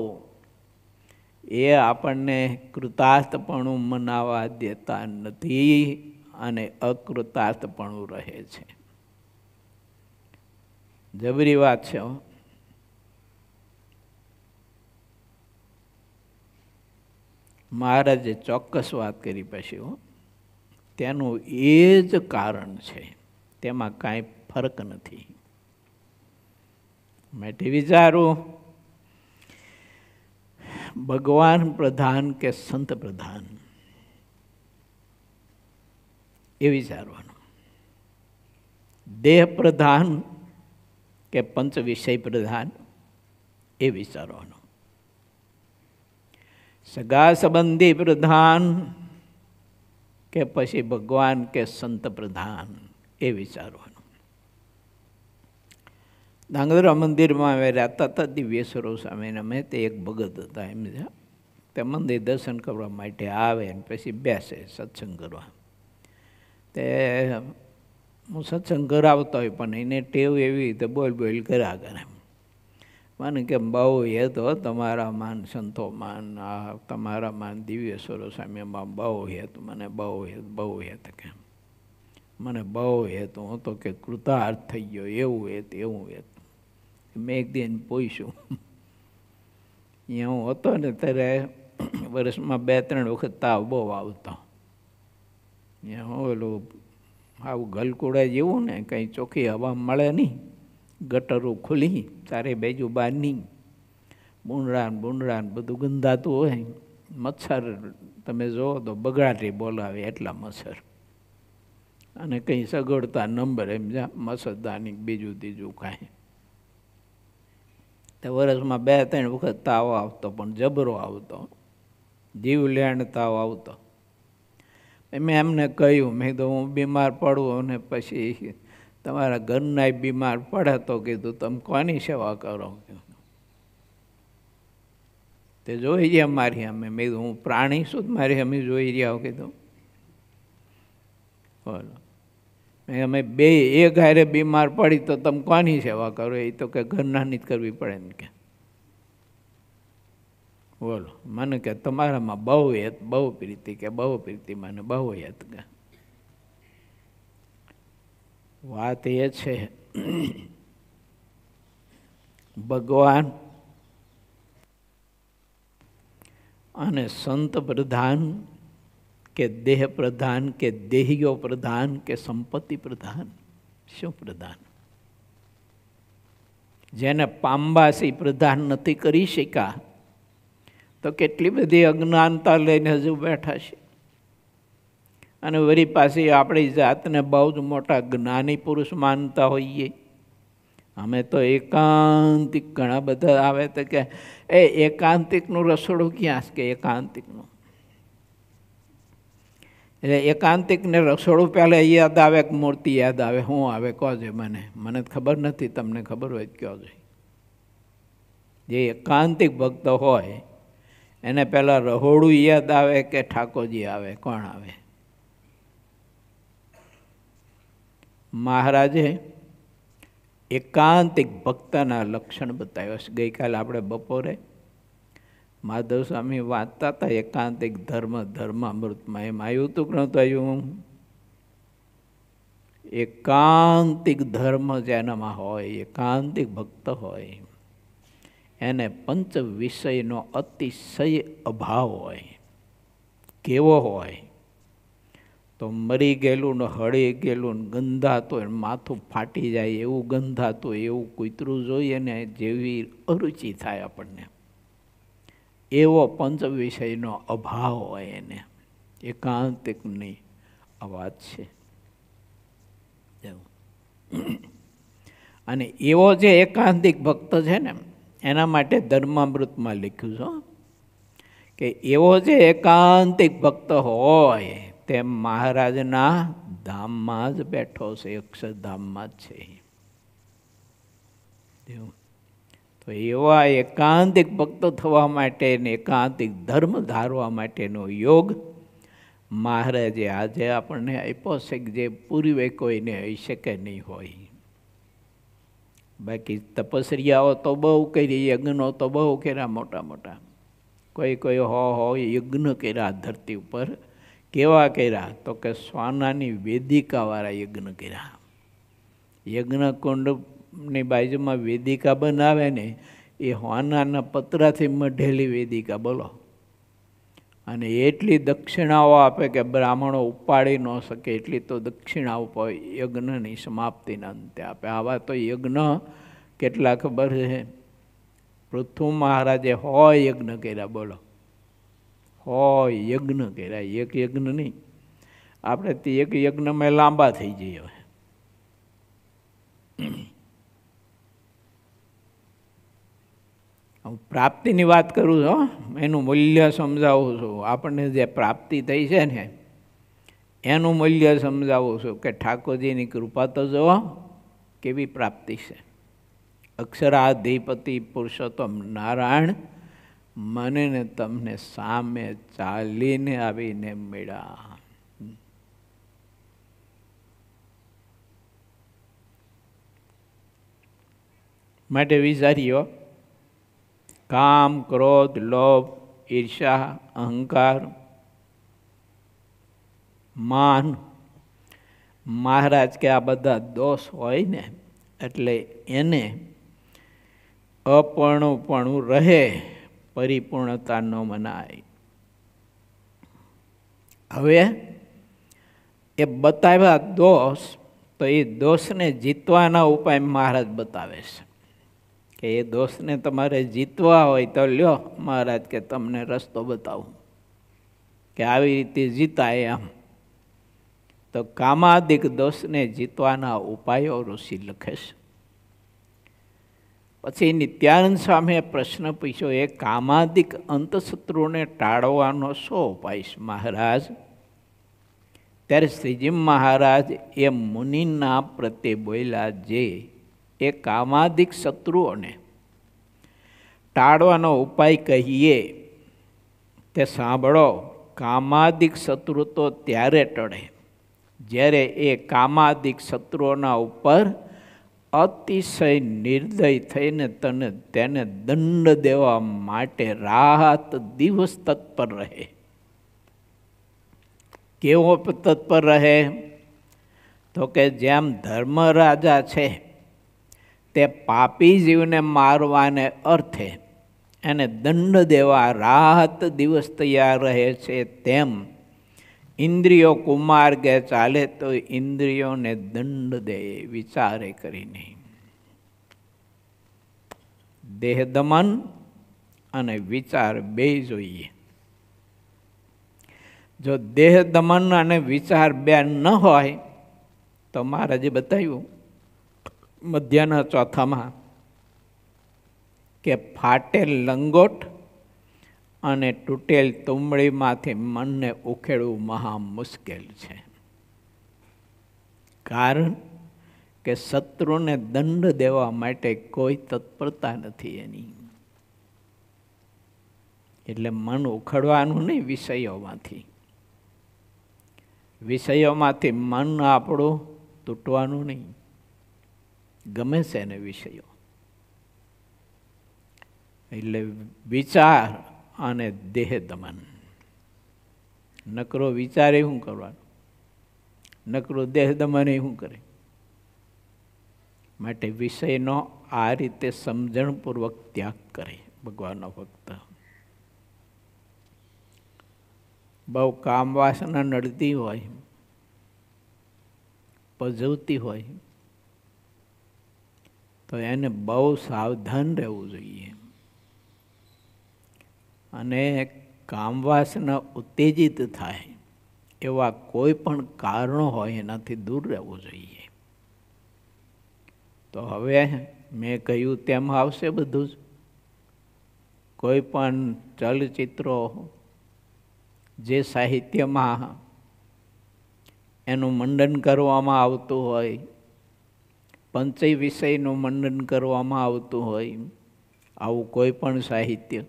એ આપણને કૃતાર્થપણું મનાવવા દેતા નથી અને અકૃતાર્થપણું રહે છે. જબરી વાત છે. મહારાજે ચોક્કસ વાત કરી પછી, તેનું એ જ કારણ છે, તેમાં કાંઈ ફરક નથી. માટે વિચારું, ભગવાન પ્રધાન કે સંત પ્રધાન એ વિચારવાનું, દેહ પ્રધાન કે પંચ વિષય પ્રધાન એ વિચારવાનું, સગા સંબંધી પ્રધાન કે પછી ભગવાન કે સંત પ્રધાન એ વિચારવાનું. ધાંગધ્રા મંદિરમાં અમે રહેતા હતા દિવ્યેશ્વરો સ્વામીને. મેં તે એક ભગત હતા એમ, તે મંદિર દર્શન કરવા માટે આવે ને પછી બેસે સત્સંગ કરવા. તે હું સત્સંગ કરાવતો હોય પણ એને ટેવ એવી તો બોલ કર્યા કરે. મને કે બહુ હેત હો તમારા માન, સંતો માન, તમારા માન દિવ્યેશ્વરો સ્વામીમાં બહુ હેત, મને બહુ હેત કે મને બહુ હેત, હું તો કે કૃતાર્થ થઈ ગયો, એવું હેત. મેં એક દિન પૂછ્યું, અહીંયા હું હતો ને ત્યારે વર્ષમાં 2-3 વખત તાવ બહુ આવતો. અહીંયા હું ઓલું આવું ગલકુડા જેવું ને, કંઈ ચોખ્ખી હવા મળે નહીં, ગટરો ખુલી, ચારે બાજુ બહારની બુંડરા બધું ગંધાતું હોય, મચ્છર તમે જુઓ તો બગડાટી બોલાવે એટલા મચ્છર, અને કંઈ સગવડતા નંબર એમ જા મચ્છરદાની બીજું ત્રીજું કાંઈ. તો વર્ષમાં 2-3 વખત તાવ આવતો, પણ જબરો આવતો, જીવ લેણ તાવ આવતો. મેં એમને કહ્યું, મેં તો હું બીમાર પડું અને પછી તમારા ઘરના બીમાર પડે તો કીધું તમે કોની સેવા કરો? તે જોઈ રહ્યા મારી અમે. મેં કીધું હું પ્રાણી છું, મારી અમે જોઈ રહ્યા હો કીધું. બોલો, અમે બે એક હારે બીમાર પડી તો તમે કોની સેવા કરો? એ તો કે ઘરનાની જ કરવી પડે ને કે. બોલો, મને કે તમારામાં બહુ હેત, બહુ પ્રીતિ, કે બહુ પ્રીતિ, મને બહુ હેત. કે વાત એ છે ભગવાન અને સંત પ્રધાન કે દેહ પ્રધાન કે દેહીઓ પ્રધાન કે સંપત્તિ પ્રધાન? શું પ્રધાન? જેને પામબાસી પ્રધાન નથી કરી શક્યા તો કેટલી બધી અજ્ઞાનતા લઈને હજુ બેઠા છે. અને વળી પાછી આપણી જાતને બહુ જ મોટા જ્ઞાની પુરુષ માનતા હોઈએ. અમે તો એકાંતિક, ઘણા બધા આવે તો કે એ એકાંતિકનું રસોડું ક્યાં છે? કે એકાંતિકનું. એટલે એકાંતિકને રસોડું પહેલાં યાદ આવે કે મૂર્તિ યાદ આવે? શું આવે કહો છે મને? મને ખબર નથી, તમને ખબર હોય કહો છે. જે એકાંતિક ભક્ત હોય એને પહેલાં રહોડું યાદ આવે કે ઠાકોરજી આવે? કોણ આવે? મહારાજે એકાંતિક ભક્તના લક્ષણ બતાવ્યા છે. ગઈકાલે આપણે બપોરે માધવ સ્વામી વાંચતા હતા એકાંતિક ધર્મ, ધર્મામૃતમાં. એમ આવ્યું હતું કે નહોતું આવ્યું? એકાંતિક ધર્મ જેનામાં હોય, એકાંતિક ભક્ત હોય, એને પંચ વિષયનો અતિશય અભાવ હોય. કેવો હોય? તો મરી ગયેલું ને હળી ગયેલું ને ગંધાતું, માથું ફાટી જાય એવું ગંધાતું, એવું કૂતરું જોઈએ ને જેવી અરુચિ થાય આપણને, એવો પંચ વિષયનો અભાવ હોય એને. એકાંતિકની આ વાત છે. અને એવો જે એકાંતિક ભક્ત છે ને એના માટે ધર્મામૃતમાં લખ્યું છે કે એવો જે એકાંતિક ભક્ત હોય તે મહારાજના ધામમાં જ બેઠો છે, અક્ષરધામમાં જ છે. તો એવા એકાંતિક ભક્ત થવા માટે ને એકાંતિક ધર્મ ધારવા માટેનો યોગ મહારાજે આજે આપણને આપ્યો છે કે જે પૂર્વે કોઈને હોઈ શકે નહીં હોય. બાકી તપસ્યાઓ તો બહુ કરી, યજ્ઞો તો બહુ કર્યા મોટા મોટા. કોઈ હો યજ્ઞ કર્યા ધરતી ઉપર. કેવા કર્યા? તો કે સોનાની વેદિકાવાળા યજ્ઞ કર્યા. યજ્ઞકુંડની બાજુમાં વેદિકા બનાવે ને એ સોનાના પતરાથી મઢેલી વેદિકા. બોલો. અને એટલી દક્ષિણાઓ આપે કે બ્રાહ્મણો ઉપાડી ન શકે એટલી તો દક્ષિણાઓ યજ્ઞની સમાપ્તિના અંતે આપે. આવા તો યજ્ઞ કેટલા ખબર છે? પૃથુ મહારાજે 100 યજ્ઞ કર્યા. બોલો, 100 યજ્ઞ કર્યા. એક યજ્ઞ નહીં. આપણે તે એક યજ્ઞમાં લાંબા થઈ જઈએ. હું પ્રાપ્તિની વાત કરું છું, એનું મૂલ્ય સમજાવું છું. આપણને જે પ્રાપ્તિ થઈ છે ને એનું મૂલ્ય સમજાવું છું કે ઠાકોરજીની કૃપા તો જુઓ કેવી પ્રાપ્તિ છે. અક્ષરાધિપતિ પુરુષોત્તમ નારાયણ મને ને તમને સામે ચાલીને આવીને મળ્યા. માટે વિચારીઓ, કામ, ક્રોધ, લોભ, ઈર્ષા, અહંકાર, માન, મહારાજ કે આ બધા દોષ હોય ને એટલે એને અપૂર્ણપણું રહે, પરિપૂર્ણતા ન મનાય. હવે એ બતાવ્યા દોષ, તો એ દોષને જીતવાના ઉપાય મહારાજ બતાવે છે કે એ દોષને તમારે જીતવા હોય તો લ્યો મહારાજ કે તમને રસ્તો બતાવું કે આવી રીતે જીતાય. આમ તો કામાદિક દોષને જીતવાના ઉપાયો ઋષિ લખે છે. પછી નિત્યાનંદ સ્વામીએ પ્રશ્ન પૂછ્યો, એ કામાદિક અંતશત્રુને ટાળવાનો શો ઉપાય છે મહારાજ? ત્યારે શ્રીજી મહારાજ એ મુનિના પ્રત્યે બોલ્યા, જે એ કામાદિક શત્રુઓને ટાળવાનો ઉપાય કહીએ તે સાંભળો. કામાદિક શત્રુ તો ત્યારે ટળે જ્યારે એ કામાદિક શત્રુઓના ઉપર અતિશય નિર્દય થઈને તેને દંડ દેવા માટે રાત દિવસ તત્પર રહે. કેવો તત્પર રહે? તો કે જેમ ધર્મરાજા છે તે પાપી જીવને મારવાને અર્થે એને દંડ દેવા રાત દિવસ તૈયાર રહે છે, તેમ ઇન્દ્રિયો કુમાર્ગે ચાલે તો ઇન્દ્રિયોને દંડ દે વિચારે કરીને. દેહ દમન અને વિચાર બે જોઈએ. જો દેહ દમન અને વિચાર બે ન હોય તો મહારાજે બતાવ્યું મધ્યના ચોથામાં કે ફાટેલ લંગોટ અને તૂટેલ તુંબડીમાંથી મનને ઉખેડવું મહા મુશ્કેલ છે. કારણ કે શત્રુને દંડ દેવા માટે કોઈ તત્પરતા નથી એની. એટલે મન ઉખડવાનું નહીં વિષયોમાંથી. વિષયોમાંથી મન આપણું તૂટવાનું નહીં. ગમે છે એને વિષયો. એટલે વિચાર અને દેહ દમન. નકરો વિચારે શું કરવાનું, નકરો દેહ દમન શું કરે? માટે વિષયનો આ રીતે સમજણપૂર્વક ત્યાગ કરે ભગવાનનો ભક્ત. બહુ કામ વાસના નડતી હોય, પજવતી હોય તો એને બહુ સાવધાન રહેવું જોઈએ. અને કામવાસના ઉત્તેજિત થાય એવા કોઈ પણ કારણો હોય એનાથી દૂર રહેવું જોઈએ. તો હવે મેં કહ્યું તેમ આવશે બધું જ. કોઈ પણ ચલચિત્રો જે સાહિત્યમાં એનું મંડન કરવામાં આવતું હોય, પંચય વિષયનું મંડન કરવામાં આવતું હોય, આવું કોઈ પણ સાહિત્ય,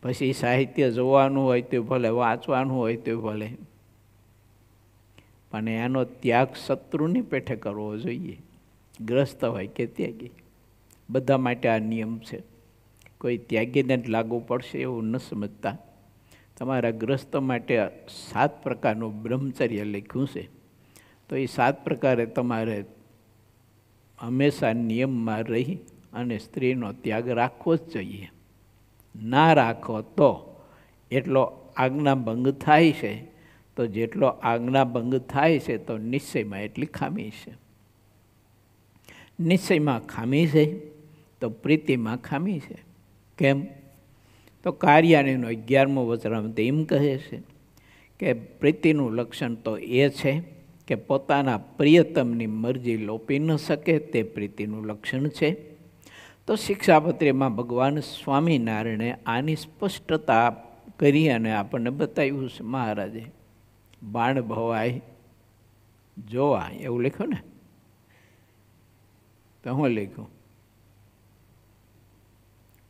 પછી સાહિત્ય જોવાનું હોય તો ભલે, વાંચવાનું હોય તો ભલે, પણ એનો ત્યાગ શત્રુની પેઠે કરવો જોઈએ. ગ્રસ્ત હોય કે ત્યાગી, બધા માટે આ નિયમ છે. કોઈ ત્યાગીને જ લાગુ પડશે એવું ન સમજતા. તમારા ગ્રસ્ત માટે 7 પ્રકારનું બ્રહ્મચર્ય લખ્યું છે. તો એ 7 પ્રકારે તમારે હંમેશા નિયમમાં રહી અને સ્ત્રીનો ત્યાગ રાખવો જ જોઈએ. ના રાખો તો એટલો આજ્ઞાભંગ થાય છે. તો જેટલો આજ્ઞાભંગ થાય છે તો નિશ્ચયમાં એટલી ખામી છે. નિશ્ચયમાં ખામી છે તો પ્રીતિમાં ખામી છે. કેમ? તો કાર્યાણીનો 11મો વચનામૃત એમ કહે છે કે પ્રીતિનું લક્ષણ તો એ છે કે પોતાના પ્રિયતમની મરજી લોપી ન શકે, તે પ્રીતિનું લક્ષણ છે. તો શિક્ષાપત્રીમાં ભગવાન સ્વામિનારાયણે આની સ્પષ્ટતા કરી અને આપણને બતાવ્યું છે. મહારાજે બાણ ભવાય જોવા એવું લખ્યું ને? તો હું લખ્યું?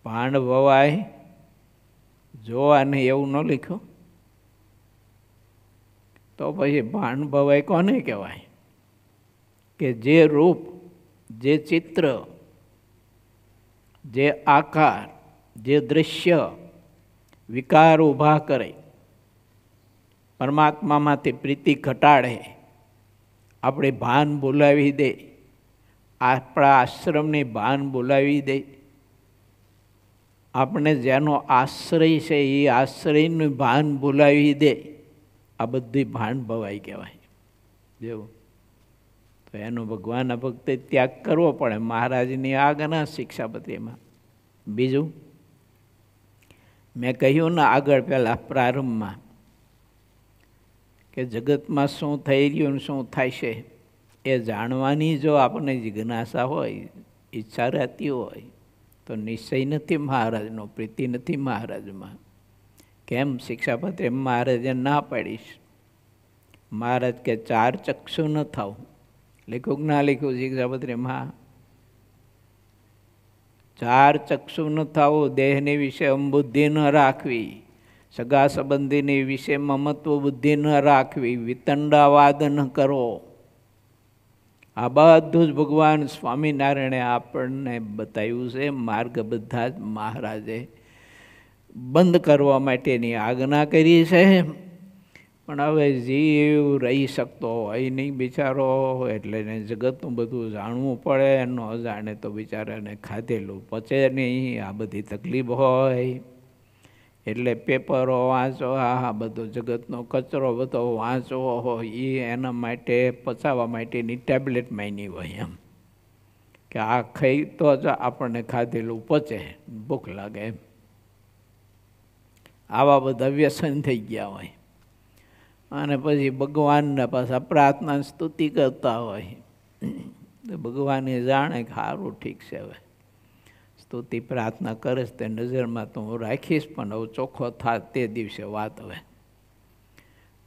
બાણ ભવાય જોવા નહીં એવું ન લખ્યું? તો પછી બાણ ભવાય કોને કહેવાય? કે જે રૂપ, જે ચિત્ર, જે આકાર, જે દૃશ્ય વિકાર ઊભા કરે, પરમાત્મામાંથી પ્રીતિ ઘટાડે, આપણે ભાન બોલાવી દે, આપણા આશ્રમની ભાન બોલાવી દે, આપણે જેનો આશ્રય છે એ આશ્રયનું ભાન બોલાવી દે, આ બધી ભાન ભવાઈ કહેવાય. જેવું તો એનો ભગવાનના ભક્તે ત્યાગ કરવો પડે. મહારાજની આજ્ઞા શિક્ષાપત્રીમાં. બીજું મેં કહ્યું ને આગળ પહેલાં પ્રારંભમાં કે જગતમાં શું થઈ રહ્યું ને શું થાય છે એ જાણવાની જો આપણને જિજ્ઞાસા હોય, ઈચ્છા રહેતી હોય તો નિશ્ચય નથી મહારાજનો, પ્રીતિ નથી મહારાજમાં. કેમ? શિક્ષાપત્રી મહારાજે ના પાડીશ. મહારાજ કે 4 ચક્ષુ ન થાવ. લખ્યું ના લખ્યું શિક્ષાપત્રીમાં? ચાર ચક્ષુ ન થવું, દેહની વિશે બુદ્ધિ ન રાખવી, સગા સંબંધીની વિશે મમત્વ બુદ્ધિ ન રાખવી, વિતંડાવાદ ન કરવો. આ બધું જ ભગવાન સ્વામિનારાયણે આપણને બતાવ્યું છે. માર્ગ બધા જ મહારાજે બંધ કરવા માટેની આજ્ઞા કરી છે. પણ હવે જીવ રહી શકતો હોય નહીં બિચારો, એટલે એને જગતનું બધું જાણવું પડે. ન જાણે તો બિચારાને ખાધેલું પચે નહીં. આ બધી તકલીફ હોય એટલે પેપરો વાંચો, આ બધો જગતનો કચરો બધો વાંચવો હોય એ એના માટે પચાવવા માટેની ટેબ્લેટ માંની હોય એમ કે આ ખાઈ તો જ આપણને ખાધેલું પચે, ભૂખ લાગે એમ. આવા બધા વ્યસન થઈ ગયા હોય. અને પછી ભગવાનને પાછા પ્રાર્થના સ્તુતિ કરતા હોય. ભગવાને જાણે કે સારું ઠીક છે, હવે સ્તુતિ પ્રાર્થના કરે છે તે નજરમાં તો હું રાખીશ, પણ હવે ચોખ્ખો થાય તે દિવસે વાત. હવે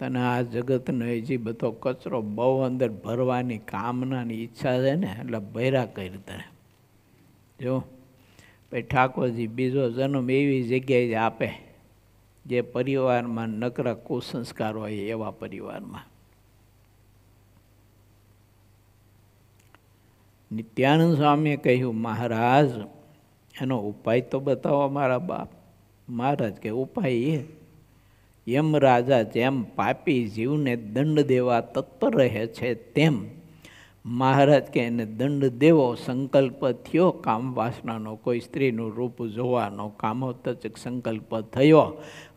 તને આ જગતનો હજી બધો કચરો બહુ અંદર ભરવાની કામનાની ઈચ્છા છે ને, એટલે ભર્યા કરી તને. જો ભાઈ ઠાકોરજી બીજો જન્મ એવી જગ્યાએ જ આપે જે પરિવારમાં નકરા કુસંસ્કાર હોય એવા પરિવારમાં. નિત્યાનંદ સ્વામીએ કહ્યું, મહારાજ એનો ઉપાય તો બતાવો મારા બાપ. મહારાજ કે ઉપાય એમ રાજા જેમ પાપી જીવને દંડ દેવા તત્પર રહે છે તેમ મહારાજ કે એને દંડ દેવો સંકલ્પ થયો કામ વાસનાનો, કોઈ સ્ત્રીનું રૂપ જોવાનો કામોત્તચક સંકલ્પ થયો,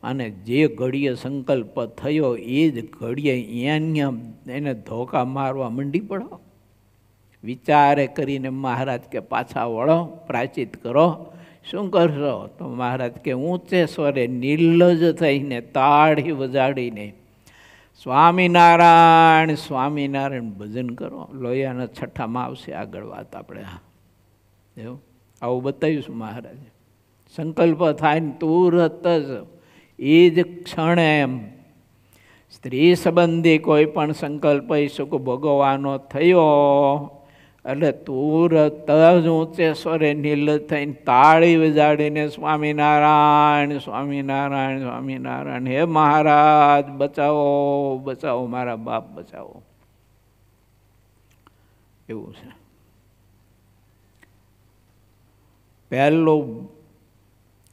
અને જે ઘડીએ સંકલ્પ થયો એ જ ઘડીએ અહીંયા એને ધોકા મારવા મંડી પડો. વિચારે કરીને મહારાજ કે પાછા વળો, પ્રાયચિત કરો. શું કરશો? તો મહારાજ કે ઊંચે સ્વરે નિર્લજ થઈને તાળી વજાડીને સ્વામિનારાયણ સ્વામિનારાયણ ભજન કરો. લોહિયાના છઠ્ઠામાં આવશે આગળ વાત આપણે. એવું આવું બતાવ્યું મહારાજે. સંકલ્પ થાય ને તુરત જ એ જ ક્ષણે એમ સ્ત્રી સંબંધી કોઈ પણ સંકલ્પ સુખ ભોગવવાનો થયો એટલે તુરત જ ઊંચે સ્વરે નિર્લજ થઈને તાળી વજાડીને સ્વામિનારાયણ સ્વામિનારાયણ સ્વામિનારાયણ, હે મહારાજ બચાવો બચાવો, મારા બાપ બચાવો. એવું છે. પહેલો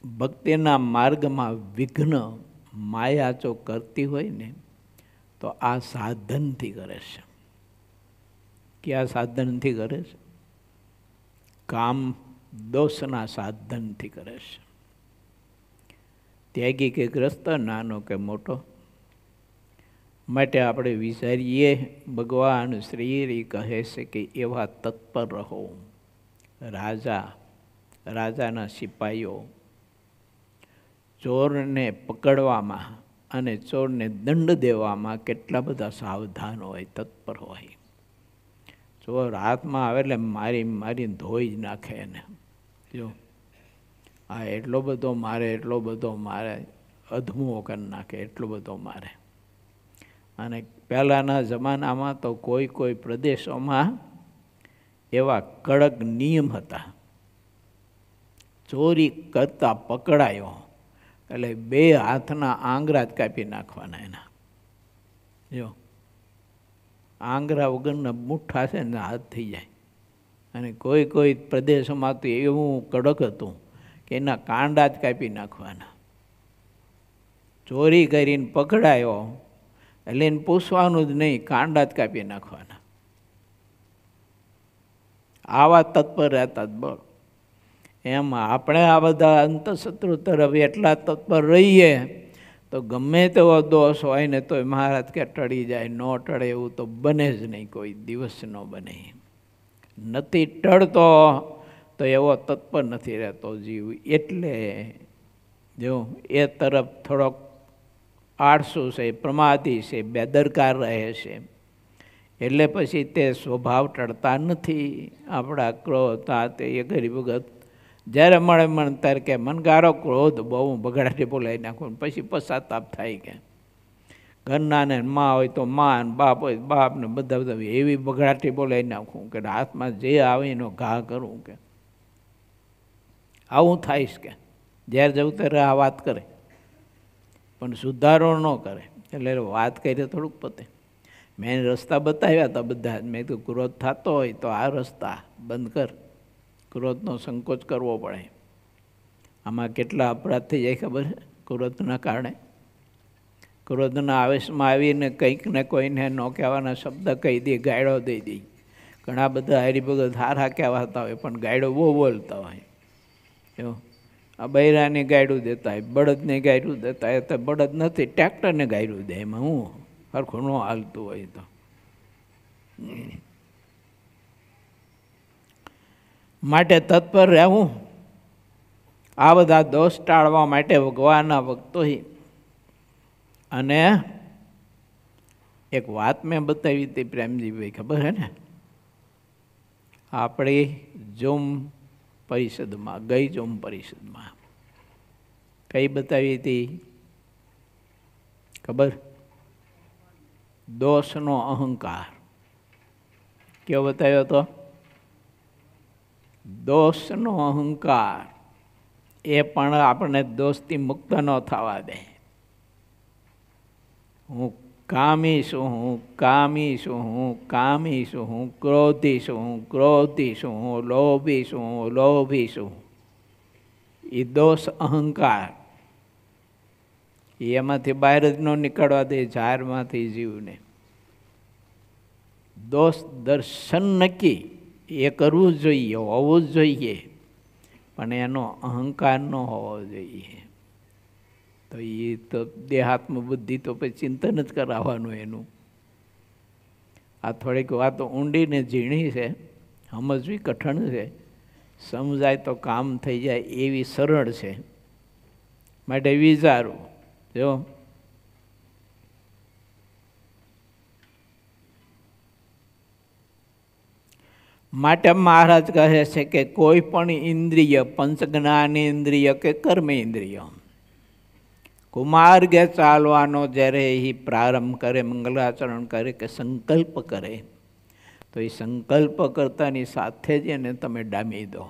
ભક્તિના માર્ગમાં વિઘ્ન માયા જો કરતી હોય ને તો આ સાધનથી કરે છે. કયા સાધનથી કરે છે? કામ દોષના સાધનથી કરે છે. ત્યાગી કે ગ્રસ્ત, નાનો કે મોટો. માટે આપણે વિચારીએ, ભગવાન શ્રી કહે છે કે એવા તત્પર રહો. રાજાના સિપાહીઓ ચોરને પકડવામાં અને ચોરને દંડ દેવામાં કેટલા બધા સાવધાન હોય, તત્પર હોય. ચોર હાથમાં આવે એટલે મારીને ધોઈ જ નાખે એને. જો આ એટલો બધો મારે, એટલો બધો મારે, અધમુઓ કરી નાખે, એટલો બધો મારે. અને પહેલાંના જમાનામાં તો કોઈ પ્રદેશોમાં એવા કડક નિયમ હતા. ચોરી કરતા પકડાયો એટલે 2 હાથના આંગળા જ કાપી નાખવાના એના. જો આંગળા વગરના મુઠ્ઠા છે ને હાથ થઈ જાય. અને કોઈ પ્રદેશોમાં તો એવું કડક હતું કે એના કાંડા જ કાપી નાખવાના. ચોરી કરીને પકડાયો એટલે એને પૂછવાનું જ નહીં, કાંડા જ કાપી નાખવાના. આવા તત્પર રહેતા જ. બોલો એમ આપણે આ બધા અંતઃશત્રુ તરફ એટલા તત્પર રહીએ તો ગમે તેવો દોષ હોય ને તો મહારાજ કે ટળી જાય. ન ટળે એવું તો બને જ નહીં, કોઈ દિવસ ન બને. નથી ટળતો તો એવો તત્પર નથી રહેતો જીવ. એટલે જો એ તરફ થોડોક આળસુ છે, પ્રમાદી છે, બેદરકાર રહે છે. એટલે પછી તે સ્વભાવ ટળતા નથી. આપણા ક્રોધ આ તે એ ગરીબ ભગત જ્યારે મળે ત્યારે કે મન ગારો ક્રોધ બહુ બગડાટી બોલાવી નાખું. પછી પશ્ચાતાપ થાય કે ઘરના ને મા હોય તો મા, ને બાપ હોય બાપ, ને બધા એવી બગડાટી બોલાવી નાખું કે હાથમાં જે આવે એનો ઘા કરું કે આવું થાઈશ કે જ્યારે જવું ત્યારે આ વાત કરે, પણ સુધારો ન કરે. એટલે વાત કરીએ થોડુંક પતે. મેં રસ્તા બતાવ્યા હતા બધા. મેં કીધું ક્રોધ થતો હોય તો આ રસ્તા બંધ કર, ક્રોધનો સંકોચ કરવો પડે. આમાં કેટલા અપરાધ થઈ જાય ખબર છે ક્રોધના કારણે. ક્રોધના આવેશમાં આવીને કંઈક ને કોઈને ન કહેવાના શબ્દ કહી દે, ગાયડો દઈ દે. ઘણા બધા હરિભગત હારા કહેવાતા હોય પણ ગાયડો બહુ બોલતા હોય. એવું આ બૈરાને ગાયડું દેતા હોય, બળદને ગાયડું દેતા હોય. તો બળદ નથી, ટ્રેક્ટરને ગાયડું દે. એમાં હું સરખું ન હાલતું હોય તો. માટે તત્પર રહેવું, આ બધા દોષ ટાળવા માટે ભગવાનના ભક્તોએ. અને એક વાત મેં બતાવી હતી પ્રેમજીભાઈ, ખબર છે ને? આપણી જોમ પરિષદમાં, ગઈ જોમ પરિષદમાં કઈ બતાવી હતી ખબર? દોષનો અહંકાર. કેવો બતાવ્યો હતો? દોષનો અહંકાર એ પણ આપણને દોષથી મુક્ત ન થવા દે. હું કામી છું, હું કામી છું, હું કામી છું, હું ક્રોધી છું, હું ક્રોધી છું, હું લોભી છું, હું લોભી છું. એ દોષ અહંકાર એમાંથી બહાર જ ન નીકળવા દે ઝાડમાંથી જીવને. દોષ દર્શન નક્કી એ કરવું જ જોઈએ, હોવું જ જોઈએ, પણ એનો અહંકાર ન હોવો જોઈએ. તો એ તો દેહાત્મ બુદ્ધિ તો પછી ચિંતન જ કરાવવાનું એનું. આ થોડીક વાતો ઊંડી ને ઝીણી છે, સમજવી કઠણ છે. સમજાય તો કામ થઈ જાય એવી સરળ છે. માટે વિચારો. જો માટે મહારાજ કહે છે કે કોઈ પણ ઇન્દ્રિય, પંચ જ્ઞાનેન્દ્રિય કે કર્મેન્દ્રિય, કુમાર્ગે ચાલવાનો જ્યારે એ પ્રારંભ કરે, મંગલાચરણ કરે કે સંકલ્પ કરે, તો એ સંકલ્પ કરતાની સાથે જ એને તમે ડામી દો.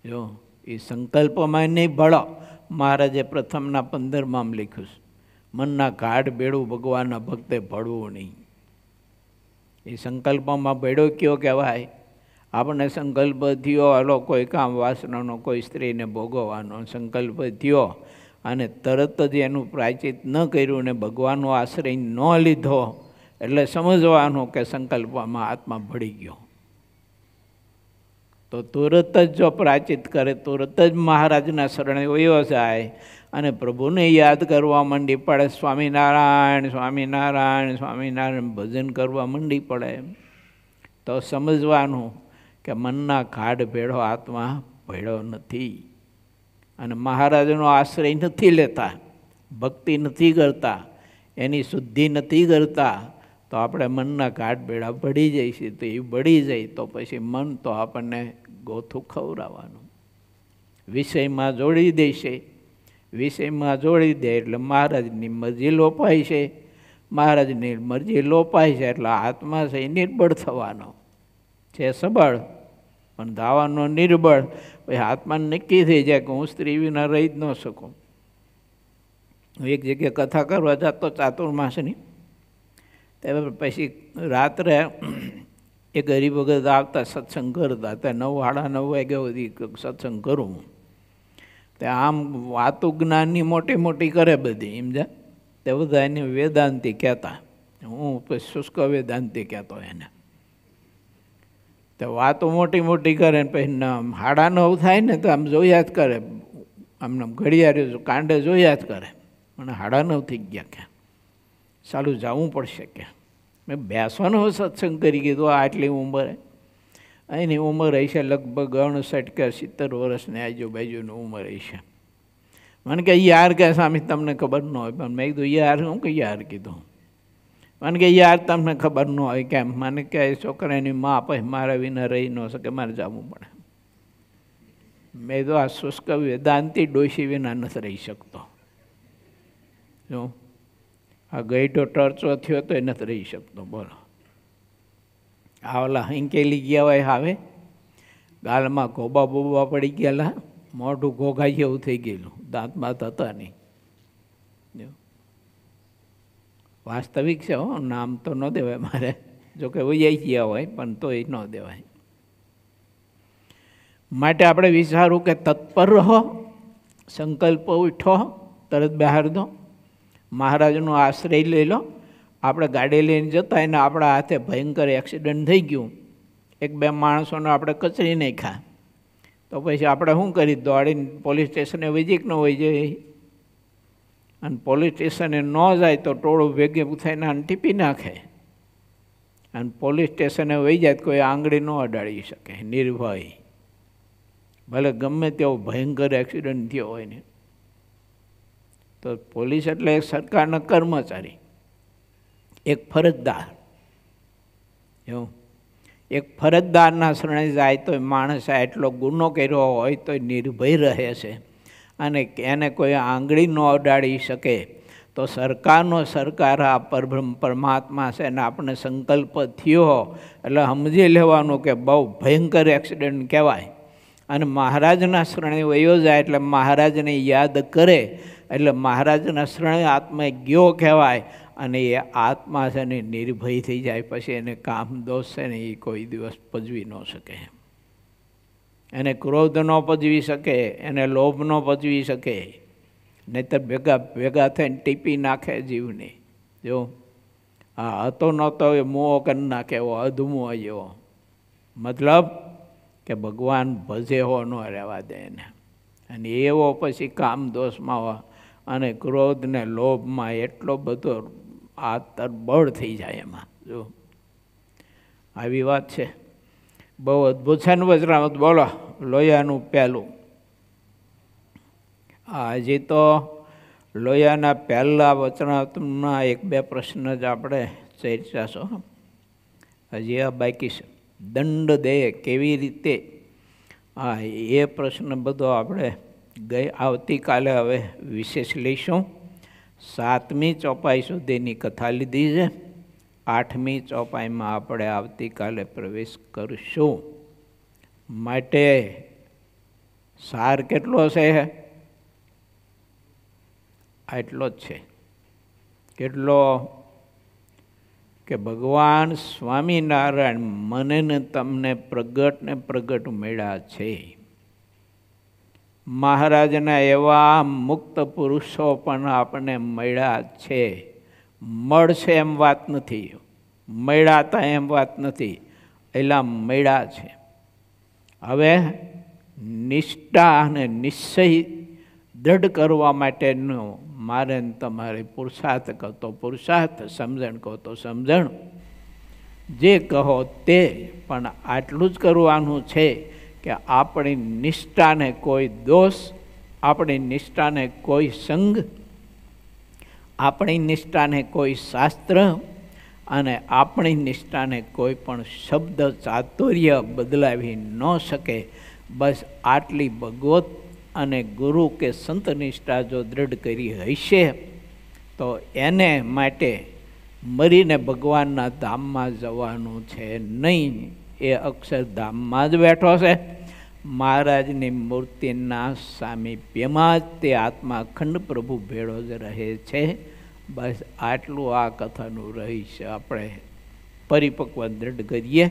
જો એ સંકલ્પમાં નહીં ભળો. મહારાજે પ્રથમના 15માં લખ્યું છે, મનના ગાઢ બેડું ભગવાનના ભક્તે ભળવું નહીં. એ સંકલ્પમાં બેડો કયો કહેવાય? આપણને સંકલ્પ થયો હલો કોઈ કામ વાસનાનો, કોઈ સ્ત્રીને ભોગવવાનો સંકલ્પ થયો અને તરત જ એનું પ્રાયચિત ન કર્યું ને ભગવાનનો આશ્રય ન લીધો, એટલે સમજવાનું કે સંકલ્પમાં આત્મા ભળી ગયો. તો તુરત જ જો પ્રાયચિત કરે, તુરત જ મહારાજના શરણે વયો જાય અને પ્રભુને યાદ કરવા માંડી પડે, સ્વામિનારાયણ સ્વામિનારાયણ સ્વામિનારાયણ ભજન કરવા માંડી પડે, તો સમજવાનું કે મનના ગાઢ ભેળો આત્મા ભેળો નથી. અને મહારાજનો આશ્રય નથી લેતા, ભક્તિ નથી કરતા, એની શુદ્ધિ નથી કરતા, તો આપણે મનના ગાઢ ભેળા બળી જઈશું. તો એ બળી જાય તો પછી મન તો આપણને ગોથું ખવડાવવાનું, વિષયમાં જોડી દેશે. વિષયમાં જોડી દે એટલે મહારાજની મરજી લોપાય છે. મહારાજની મરજી લોપાય છે એટલે આત્મા છે એ નિર્બળ થવાનો છે. સબળ પણ ધાવાનો નિર્બળ. પછી આત્માને નક્કી થઈ જાય કે હું સ્ત્રી વિના રહી જ ન શકું. એક જગ્યાએ કથા કરવા જતો ચાતુર્માસની, ત્યારે પછી રાત્રે એક હરિભગત આવતા સત્સંગ કરતા. ત્યાં 9, 9:30 વાગ્યા સુધી સત્સંગ કરું. તે આમ વાતો જ્ઞાનની મોટી મોટી કરે બધી, સમજ્યા? તે બધા એને વેદાંતિ કહેતા. હું પછી શુષ્ક વેદાંતિ કહેતો એને. તો વાતો મોટી મોટી કરે ને પછી 9:30 થાય ને તો આમ જોયા જ કરે, આમને ઘડિયાળ કાંડે જોયા જ કરે. મને 9:30 થઈ ગયા કે ચાલું જવું પડશે કે. મેં બેસવાનો સત્સંગ કરી કીધું. આટલી ઉંમરે, એની ઉંમર હશે લગભગ 59 કે 70 વર્ષની આજુબાજુની ઉંમર હશે. મને કે યાર કે સ્વામી તમને ખબર ન હોય. પણ મેં કીધું યાર હું કે યાર કીધું. મને કે યાર તમને ખબર ન હોય કેમ? મને કે છોકરાની મા પછી મારા વિના રહી ન શકે, મારે જવું પડે. મેં કીધું આ શુષ્ક વેદાંતિ ડોશી વિના નથી રહી શકતો. જો આ ગઈઢો ટર્ચો થયો તો એ નથી રહી શકતો. બોલો, આ ઓલા હિંકેલી ગયા હોય આવે ગાલમાં ગોબા બોબા પડી ગયેલા, મોઢું ઘોઘાઈ એવું થઈ ગયેલું, દાંત બાત હતા નહીં. વાસ્તવિક છે હો, નામ તો ન દેવાય મારે, જોકે વૈયાઈ ગયા હોય પણ તો એ ન દેવાય. માટે આપણે વિચારું કે તત્પર રહો, સંકલ્પ ઉઠો, તરત બહાર દો, મહારાજનો આશ્રય લઈ લો. આપણે ગાડી લઈને જતા એને આપણા હાથે ભયંકર એક્સિડન્ટ થઈ ગયું, એક બે માણસોને આપણે કચરી નાખ્યા, તો પછી આપણે શું કરી? દોડીને પોલીસ સ્ટેશને વૈજિક ન વહી જાય, અને પોલીસ સ્ટેશને ન જાય તો ટોળું ભેગું થઈને આને ટીપી નાખે, અને પોલીસ સ્ટેશને વહી જાય કોઈ આંગળી ન અડાડી શકે, નિર્ભય. ભલે ગમે તેવો ભયંકર એક્સિડન્ટ થયો હોય ને. તો પોલીસ એટલે એક સરકારના કર્મચારી, એક ફરજદાર. એવું એક ફરજદારના શરણે જાય તો માણસ એટલો ગુનો કર્યો હોય તો નિર્ભય રહે છે, અને એને કોઈ આંગળી ન અડાડી શકે. તો સરકારનો સરકાર આ પરબ્રહ્મ પરમાત્મા છે, અને આપણે સંકલ્પ થયો એટલે સમજી લેવાનું કે બહુ ભયંકર એક્સિડન્ટ કહેવાય. અને મહારાજના શરણે વયો જાય એટલે મહારાજને યાદ કરે એટલે મહારાજના શરણે આત્મા ગયો કહેવાય. અને એ આત્મા છે ને નિર્ભય થઈ જાય, પછી એને કામ દોષ છે ને એ કોઈ દિવસ પજવી ન શકે. એને ક્રોધ ન પજવી શકે, એને લોભ ન પજવી શકે, નહીંતર ભેગા થઈને ટીપી નાખે જીવને. જો હા હતો નહોતો એ મોહ કરી નાખે, એવો અધમો એવો. મતલબ કે ભગવાન ભજે હો ન રહેવા દે એને. અને એવો પછી કામ દોષમાં અને ક્રોધ ને લોભમાં એટલો બધો આ તરબળ થઈ જાય એમાં. જો આવી વાત છે, બહુ અદ્ભુત છે ને વજરામત. બોલો લોયાનું પહેલું. હજી તો લોયાના પહેલા વચનામૃતના એક બે પ્રશ્ન જ આપણે ચર્ચાશો, હજી આ બાકી છે. દંડ દે કેવી રીતે, હા એ પ્રશ્ન બધો આપણે આવતીકાલે હવે વિશેષ લઈશું. 7મી ચોપાઈ સુધીની કથા લીધી છે, 8મી ચોપાઈમાં આપણે આવતીકાલે પ્રવેશ કરીશું. માટે સાર કેટલો છે? આટલો જ છે. કેટલો? કે ભગવાન સ્વામિનારાયણ મને ને તમને પ્રગટ મળ્યા છે. મહારાજના એવા મુક્ત પુરુષો પણ આપણને મળ્યા છે. મળશે એમ વાત નથી, મળ્યા હતા એમ વાત નથી, એલા મળ્યા છે. હવે નિષ્ઠા અને નિશ્ચય દ્રઢ કરવા માટેનો મારે તમારે પુરુષાર્થ કહો તો પુરુષાર્થ, સમજણ કહો તો સમજણ, જે કહો તે. પણ આટલું જ કરવાનું છે કે આપણી નિષ્ઠાને કોઈ દોષ, આપણી નિષ્ઠાને કોઈ સંગ, આપણી નિષ્ઠાને કોઈ શાસ્ત્ર, અને આપણી નિષ્ઠાને કોઈ પણ શબ્દ ચાતુર્ય બદલાવી ન શકે. બસ આટલી ભગવત અને ગુરુ કે સંત નિષ્ઠા જો દ્રઢ કરી હશે તો એને માટે મરીને ભગવાનના ધામમાં જવાનું છે નહીં, એ અક્ષરધામમાં જ બેઠો છે. મહારાજની મૂર્તિના સામીપ્યમાં જ તે આત્મા અખંડ પ્રભુ ભેળો જ રહે છે. બસ આટલું આ કથાનું રહસ્ય આપણે પરિપક્વ દ્રઢ કરીએ.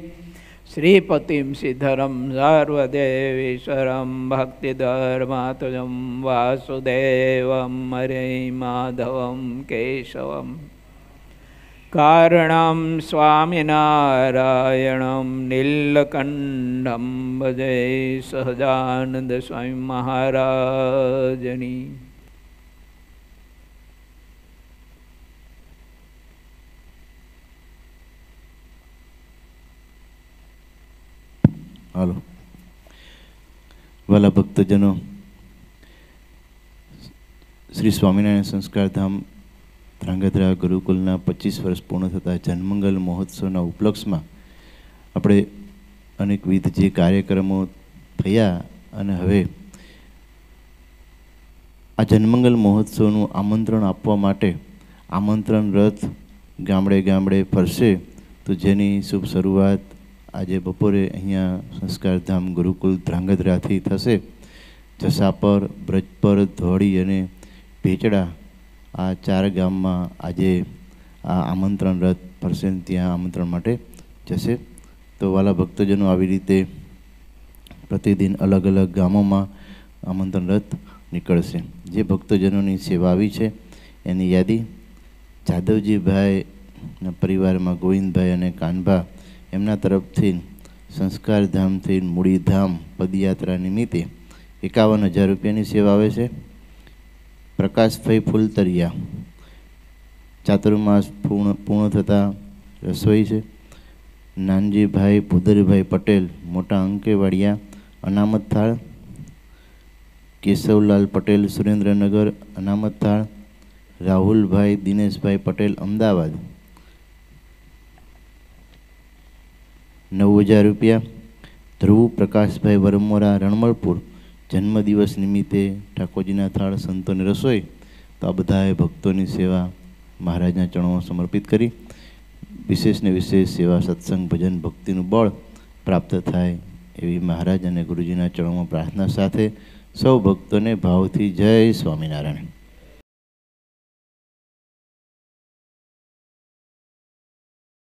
શ્રીપતિમ સિદ્ધરમ સર્વદેવેશ્વરમ ભક્તિધર્માતુજમ વાસુદેવમ હરે માધવમ કેશવમ કારણમ સ્વામિનારાયણમ નીલકંઠમ ભજે સહજાનંદ સ્વામી મહારાજની. હાલો વાલા ભક્તજનો, શ્રી સ્વામિનારાયણ સંસ્કારધામ ધ્રાંગધ્રા ગુરુકુલના 25 વર્ષ પૂર્ણ થતા જન્મંગલ મહોત્સવના ઉપલક્ષમાં આપણે અનેકવિધ જે કાર્યક્રમો થયા, અને હવે આ જન્મંગલ મહોત્સવનું આમંત્રણ આપવા માટે આમંત્રણ રથ ગામડે ગામડે ફરશે. તો જેની શુભ શરૂઆત આજે બપોરે અહીંયા સંસ્કારધામ ગુરુકુલ ધ્રાંગધ્રાથી થશે. જસાપર, બ્રજપર, ધોળી અને ભેચડા આ 4 ગામમાં આજે આ આમંત્રણ રથ ફરશે, ત્યાં આમંત્રણ માટે જશે. તો વાલા ભક્તજનો, આવી રીતે પ્રતિદિન અલગ અલગ ગામોમાં આમંત્રણ રથ નીકળશે. જે ભક્તજનોની સેવા આવી છે એની યાદી જાદવજીભાઈના પરિવારમાં ગોવિંદભાઈ અને કાનભા એમના તરફથી સંસ્કારધામથી મૂળીધામ પદયાત્રા નિમિત્તે 51,000 રૂપિયાની સેવા આવે છે. પ્રકાશભાઈ ફૂલતરિયા ચાતુર્માસ પૂર્ણ થતાં રસોઈ છે. નાનજીભાઈ ભૂદરભાઈ પટેલ મોટા અંકેવાડિયા અનામત થાળ. કેશવલાલ પટેલ સુરેન્દ્રનગર અનામત થાળ. રાહુલભાઈ દિનેશભાઈ પટેલ અમદાવાદ 9,000 રૂપિયા. ધ્રુવ પ્રકાશભાઈ વરમોરા રણમલપુર જન્મદિવસ નિમિત્તે ઠાકોરજીના થાળ સંતોની રસોઈ. તો આ બધાએ ભક્તોની સેવા મહારાજના ચરણોમાં સમર્પિત કરી વિશેષ ને વિશેષ સેવા, સત્સંગ, ભજન, ભક્તિનું બળ પ્રાપ્ત થાય એવી મહારાજ અને ગુરુજીના ચરણોમાં પ્રાર્થના સાથે સૌ ભક્તોને ભાવથી જય સ્વામિનારાયણ.